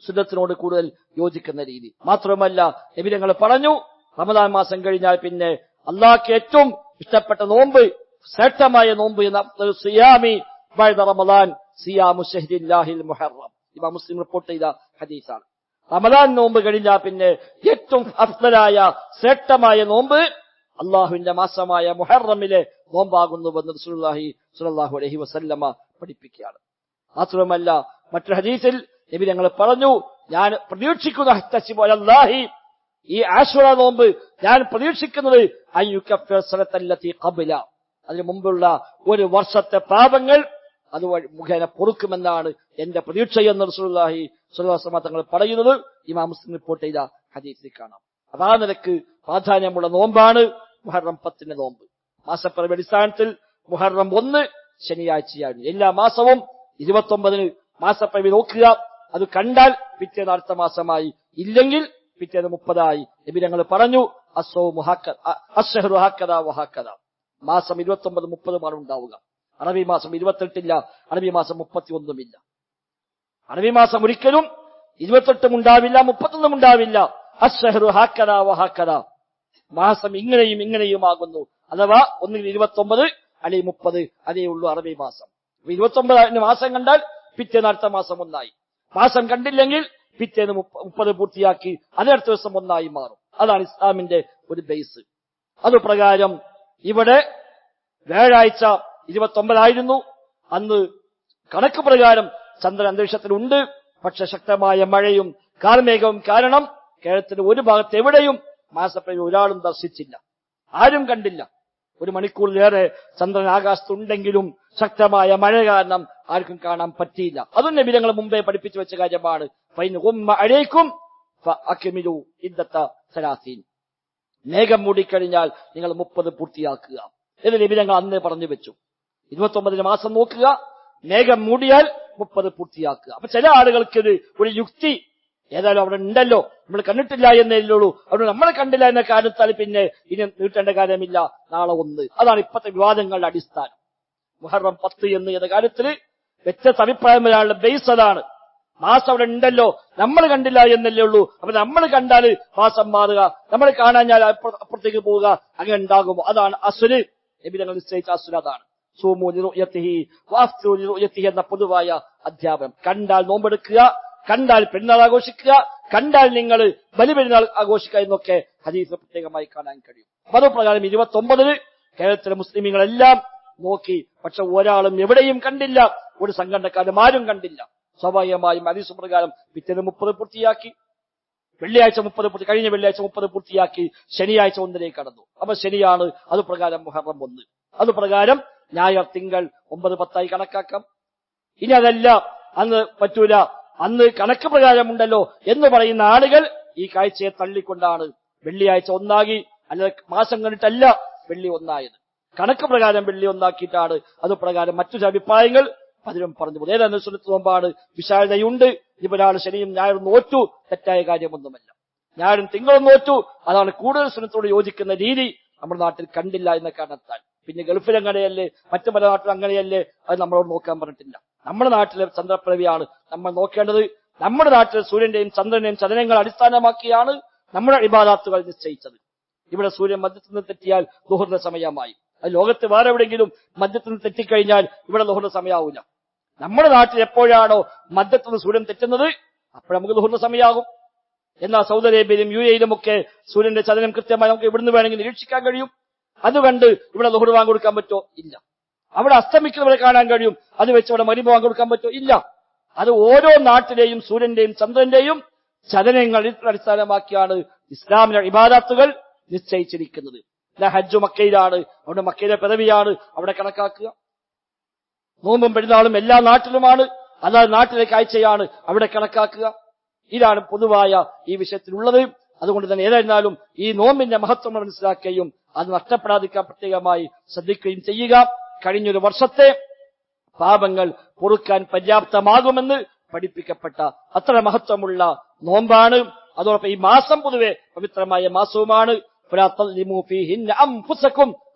സുന്നത്തിനോട് കൂടുതൽ യോജിക്കുന്ന രീതി. മാത്രമല്ല നബി തങ്ങൾ പറഞ്ഞു, റമദാൻ മാസം കഴിഞ്ഞാൽ പിന്നെ അള്ളാഹ്ക്ക് ഏറ്റവും ഇഷ്ടപ്പെട്ട നോമ്പ്, ശ്രേഷ്ഠമായ നോമ്പ് എന്ന സിയാമി ബഅദ റമദാൻ സിയാമു ശഹ്രില്ലാഹിൽ മുഹറം. ഇമാം മുസ്ലിം റിപ്പോർട്ട് ചെയ്ത ഹദീസാണ്. റമദാൻ നോമ്പ് കഴിഞ്ഞാൽ പിന്നെ ഏറ്റവും അഫ്ളലായ ശ്രേഷ്ഠമായ നോമ്പ് അള്ളാഹുവിന്റെ മാസമായ മുഹറമിലെ നോമ്പാകുന്നുവെന്ന് റസൂലുള്ളാഹി സ്വല്ലല്ലാഹു അലൈഹി വസല്ലമ പഠിപ്പിക്കുകയാണ്. മാത്രമല്ല മറ്റൊരു ഹദീസിൽ നബി ഞങ്ങൾ പറഞ്ഞു, ഞാൻ പ്രതീക്ഷിക്കുന്ന അഹ്തസിബു അലല്ലാഹി, ഈ ആശുറ നോമ്പ് ഞാൻ പ്രതീക്ഷിക്കുന്നത് അയ്യുകഫിർ സനത്തല്ലതി ഖബ്ല, അതിനു മുമ്പുള്ള ഒരു വർഷത്തെ പാപങ്ങൾ അത് മുഖേന പൊറുക്കുമെന്നാണ് എന്റെ പ്രതീക്ഷയെന്ന് റസൂലുള്ളാഹി സ്വല്ലല്ലാഹു അലൈഹി വസല്ലം തങ്ങൾ പറയുന്നത് ഇമാം മുസ്ലിം റിപ്പോർട്ട് ചെയ്ത ഹദീസിൽ കാണാം. അതാ നിലക്ക് പ്രാധാന്യമുള്ള നോമ്പാണ് മുഹറം 10 നോമ്പ്. മാസപ്പിറവി അടിസ്ഥാനത്തിൽ മുഹറം 1 ശനിയാഴ്ചയാണ്. എല്ലാ മാസവും 29 മാസപ്പിറവി നോക്കുക. അത് കണ്ടാൽ പിറ്റേന്ന് അടുത്ത മാസമായി, ഇല്ലെങ്കിൽ പിറ്റേന്ന് 30ആയി. നബി ഞങ്ങൾ പറഞ്ഞു, അശ്ശഹ്റു ഹക്കദാ വഹക്കദ, മാസം 29, 30 ഉണ്ടാവുക. അറബി മാസം 28 ഇല്ല, അറബി മാസം 31 ഇല്ല. അറബി മാസം ഒരിക്കലും 28 ഉണ്ടാവില്ല, 31 ഉണ്ടാവില്ല. അശ്ശഹ്റു ഹക്കദാ വഹക്കദ, മാസം ഇങ്ങനെയും ഇങ്ങനെയുമാകുന്നു. അഥവാ ഒന്നുകിൽ 29 അല്ലെങ്കിൽ 30 അതേ ഉള്ളൂ അറബി മാസം. 29 മാസം കണ്ടാൽ പിറ്റേന്ന് അടുത്ത മാസം 1ആയി. മാസം കണ്ടില്ലെങ്കിൽ പിറ്റേന്ന് 30 പൂർത്തിയാക്കി അതിനടുത്ത ദിവസം 1ആയി മാറും. അതാണ് ഇസ്ലാമിന്റെ ഒരു ബേസ്. അതുപ്രകാരം ഇവിടെ വ്യാഴാഴ്ച 29 ആയിരുന്നു. അന്ന് കണക്ക് പ്രകാരം ചന്ദ്രൻ അന്തരീക്ഷത്തിലുണ്ട്. പക്ഷെ ശക്തമായ മഴയും കാർമേഘവും കാരണം കേരളത്തിന്റെ ഒരു ഭാഗത്ത് എവിടെയും മാസപ്പിറവി ഒരാളും ദർശിച്ചില്ല, ആരും കണ്ടില്ല. 1 മണിക്കൂറിലേറെ ചന്ദ്രൻ ആകാശത്തുണ്ടെങ്കിലും ശക്തമായ മഴ കാരണം ആർക്കും കാണാൻ പറ്റിയില്ല. അതും നബി തങ്ങൾ മുമ്പേ പഠിപ്പിച്ചു വെച്ച കാര്യമാണ്. ഫൈൻ ഗുമ്മ അലൈക്കും ഫഅക്മിലു ഇദ്ദത 30. മേഘം മൂടിക്കഴിഞ്ഞാൽ നിങ്ങൾ 30 പൂർത്തിയാക്കുക എന്ന് നബി തങ്ങൾ അന്ന് പറഞ്ഞു വെച്ചു. 29 മാസം നോക്കുക, മേഘം മൂടിയാൽ 30 പൂർത്തിയാക്കുക. അപ്പൊ ചില ആളുകൾക്ക് ഒരു യുക്തി, ഏതായാലും അവിടെ ഉണ്ടല്ലോ, നമ്മൾ കണ്ടിട്ടില്ല എന്നേ ഉള്ളൂ, അവിടെ നമ്മൾ കണ്ടില്ല എന്ന കാരണത്താൽ പിന്നെ ഇനി നീട്ടേണ്ട കാര്യമില്ല, നാളെ 1. അതാണ് ഇപ്പോഴത്തെ വിവാദങ്ങളുടെ അടിസ്ഥാനം. മുഹറം 10 എന്ന കാര്യത്തിൽ വ്യത്യസ്ത അഭിപ്രായം വരാനുള്ള ബേസ് അതാണ്. മാസം അവിടെ ഉണ്ടല്ലോ, നമ്മൾ കണ്ടില്ല എന്നല്ലേ ഉള്ളൂ, അപ്പൊ നമ്മൾ കണ്ടാൽ മാസം മാറുക, നമ്മൾ കാണാഞ്ഞാൽ അപ്പുറത്തേക്ക് പോവുക, അങ്ങനെ ഉണ്ടാകുമോ? അതാണ് അസുര്. നബി തങ്ങൾ നിശ്ചയിച്ച അസുര അതാണ്. സൂമു ലിറുയതിഹി വഅഫ്തിറു ലിറുയതിഹി എന്ന പൊതുവായ അധ്യാപനം. കണ്ടാൽ നോമ്പെടുക്കുക, കണ്ടാൽ പെരുന്നാൾ ആഘോഷിക്കുക, കണ്ടാൽ നിങ്ങൾ ബലിപെരുന്നാൾ ആഘോഷിക്കുക എന്നൊക്കെ ഹദീസ് പ്രത്യേകമായി കാണാൻ കഴിയും. മതപ്രകാരം 29 കേരളത്തിലെ മുസ്ലിമീങ്ങളെല്ലാം നോക്കി, പക്ഷെ ഒരാളും എവിടെയും കണ്ടില്ല, ഒരു സംഘടനക്കാരും ആരും കണ്ടില്ല. സ്വാഭാവികമായും ഹദീസ് പ്രകാരം പിറ്റേന്ന് 30 പൂർത്തിയാക്കി, വെള്ളിയാഴ്ച 30 പൂർത്തി, കഴിഞ്ഞ വെള്ളിയാഴ്ച 30 പൂർത്തിയാക്കി, ശനിയാഴ്ച 1 കടന്നു. അപ്പൊ ശനിയാണ് അതുപ്രകാരം മുഹറം 1. അതുപ്രകാരം ഞായർ തിങ്കൾ 9, 10 കണക്കാക്കാം. ഇനി അതല്ല, അന്ന് പറ്റൂല, അന്ന് കണക്ക് പ്രകാരമുണ്ടല്ലോ എന്ന് പറയുന്ന ആളുകൾ ഈ കാഴ്ചയെ തള്ളിക്കൊണ്ടാണ് വെള്ളിയാഴ്ച 1 അല്ലാതെ മാസം കണ്ടിട്ടല്ല വെള്ളി 1 കണക്ക് പ്രകാരം വെള്ളി 1 അതുപ്രകാരം മറ്റൊരു അഭിപ്രായങ്ങൾ പലരും പറഞ്ഞു പോകും. ഏതാണ്ട് സുന്നത്ത് നോമ്പാണ്, വിശാലതയുണ്ട്. ഇപ്പൊ ഒരാൾ ശനിയും ഞായറും നോറ്റു, തെറ്റായ കാര്യമൊന്നുമല്ല. ഞായറും തിങ്കളും നോറ്റു, അതാണ് കൂടുതൽ സുന്നത്തോട് യോജിക്കുന്ന രീതി. നമ്മുടെ നാട്ടിൽ കണ്ടില്ല എന്ന കാരണത്താൽ. പിന്നെ ഗൾഫിൽ അങ്ങനെയല്ലേ, മറ്റു പല നാട്ടിലും അങ്ങനെയല്ലേ, അത് നമ്മളോട് നോക്കാൻ പറഞ്ഞിട്ടില്ല. നമ്മുടെ നാട്ടിലെ ചന്ദ്രപ്രവിയാണ് നമ്മൾ നോക്കേണ്ടത്. നമ്മുടെ നാട്ടിലെ സൂര്യന്റെയും ചന്ദ്രന്റെയും ചലനങ്ങൾ അടിസ്ഥാനമാക്കിയാണ് നമ്മുടെ ഇബാദത്തുകൾ നിശ്ചയിച്ചത്. ഇവിടെ സൂര്യൻ മധ്യത്തിൽ നിന്ന് തെറ്റിയാൽ ദുഹറിന്റെ സമയമായി. അത് ലോകത്ത് വേറെ എവിടെയെങ്കിലും മധ്യത്തിൽ നിന്ന് തെറ്റിക്കഴിഞ്ഞാൽ ഇവിടെ ദുഹറിന്റെ സമയമാവില്ല. നമ്മുടെ നാട്ടിൽ എപ്പോഴാണോ മധ്യത്തിൽ നിന്ന് സൂര്യൻ തെറ്റുന്നത് അപ്പോൾ നമുക്ക് ദുഹറിന്റെ സമയമാകും. എന്നാൽ സൗദി അറേബ്യയിലും UAE ഒക്കെ സൂര്യന്റെ ചലനം കൃത്യമായി നമുക്ക് ഇവിടുന്ന് വേണമെങ്കിൽ നിരീക്ഷിക്കാൻ കഴിയും. അതുകൊണ്ട് ഇവിടെ ദുഹർ വാങ്ങിക്കൊടുക്കാൻ പറ്റോ? ഇല്ല. അവിടെ അസ്തമിക്കുന്നവരെ കാണാൻ കഴിയും, അത് വെച്ച് ഇവിടെ മഗ്‌രിബ് വാങ്ങിക്കൊടുക്കാൻ പറ്റോ? ഇല്ല. അത് ഓരോ നാട്ടിലെയും സൂര്യന്റെയും ചന്ദ്രന്റെയും ചലനങ്ങൾ അടിസ്ഥാനമാക്കിയാണ് ഇസ്ലാമിലെ ഇബാദത്തുകൾ നിശ്ചയിച്ചിരിക്കുന്നത്. ഹജ്ജ് മക്കയിലാണ്, അവിടെ മക്കയിലെ പിറവിയാണ് അവിടെ കണക്കാക്കുക. നോമ്പും പെരുന്നാളും എല്ലാ നാട്ടിലുമാണ്, അതായത് നാട്ടിലെ കാഴ്ചയാണ് അവിടെ കണക്കാക്കുക. ഇതാണ് പൊതുവായ ഈ വിഷയത്തിലുള്ളത്. അതുകൊണ്ട് തന്നെ ഏതായിരുന്നാലും ഈ നോമ്പിന്റെ മഹത്വം മനസ്സിലാക്കുകയും അത് നഷ്ടപ്പെടാതിരിക്കാൻ പ്രത്യേകമായി ശ്രദ്ധിക്കുകയും ചെയ്യുക. കഴിഞ്ഞൊരു വർഷത്തെ പാപങ്ങൾ പൊറുക്കാൻ പര്യാപ്തമാകുമെന്ന് പഠിപ്പിക്കപ്പെട്ട അത്ര മഹത്വമുള്ള നോമ്പാണ്. അതോടൊപ്പം ഈ മാസം പൊതുവെ പവിത്രമായ മാസവുമാണ്.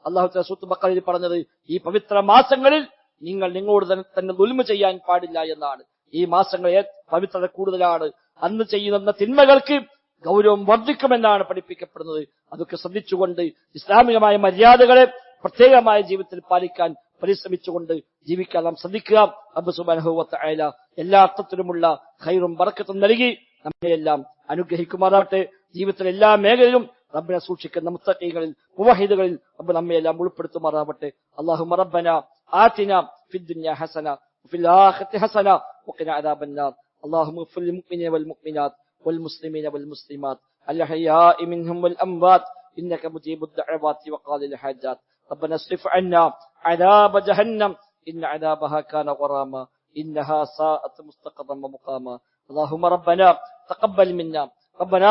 അല്ലാഹു തആല സൂറത്തുൽ ബഖറയിൽ പറഞ്ഞത് ഈ പവിത്ര മാസങ്ങളിൽ നിങ്ങൾ നിങ്ങളോട് തന്നെ ദുൽമ ചെയ്യാൻ പാടില്ല എന്നാണ്. ഈ മാസങ്ങളിൽ പവിത്രത കൂടുതലാണ്. അന്ന് ചെയ്യുന്ന തിന്മകൾക്ക് ഗൗരവം വർദ്ധിക്കുമെന്നാണ് പഠിപ്പിക്കപ്പെടുന്നത്. അതൊക്കെ ശ്രദ്ധിച്ചുകൊണ്ട് ഇസ്ലാമികമായ മര്യാദകളെ പ്രത്യേകമായ ജീവിതത്തിൽ പാലിക്കാൻ പരിശ്രമിച്ചുകൊണ്ട് ജീവിക്കാൻ നാം ശ്രദ്ധിക്കുക. റബ്ബ് സുബ്ഹാനഹു വ തആല എല്ലാ അർത്ഥത്തിലുമുള്ള ഖൈറും ബറക്കത്തും നൽകി നമ്മയെല്ലാം അനുഗ്രഹിക്കുമാറാവട്ടെ. ജീവിതത്തിലെ എല്ലാ മേഖലയിലും റബ്ബിനെ സൂക്ഷിക്കുന്ന മുത്തഖീകളിൽ മുവഹിദുകളിൽ റബ്ബ് നമ്മയെല്ലാം ഉൾപ്പെടുത്തുമാറാവട്ടെ. അല്ലാഹുമ്മ റബ്ബന ആതിനാ ഫിദ് ദുനിയ ഹസന വഫിൽ ആഖിറതി ഹസന വഖിനാ അദാബന്നാർ. അല്ലാഹുമ്മ ഇഗ്ഫിർ ലിൽ മുഅ്മിനീന വൽ മുഅ്മിനാത്ത് വൽ മുസ്ലിമീന വൽ മുസ്ലിമാത്ത് الأحياء منهم والأموات إنك مجيب الدعوات وقاضي الحاجات. ربنا اصرف عنا عذاب جهنم إن عذابها كان غراما إنها ساءت مستقرا ومقاما. اللهم ربنا تقبل منا ربنا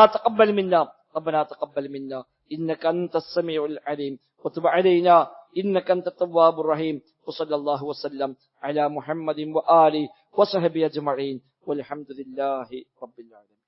تقبل منا إنك أنت السميع العليم وتب علينا إنك أنت التواب الرحيم. وصلى الله وسلم على محمد وآله وصحبه أجمعين والحمد لله رب العالمين.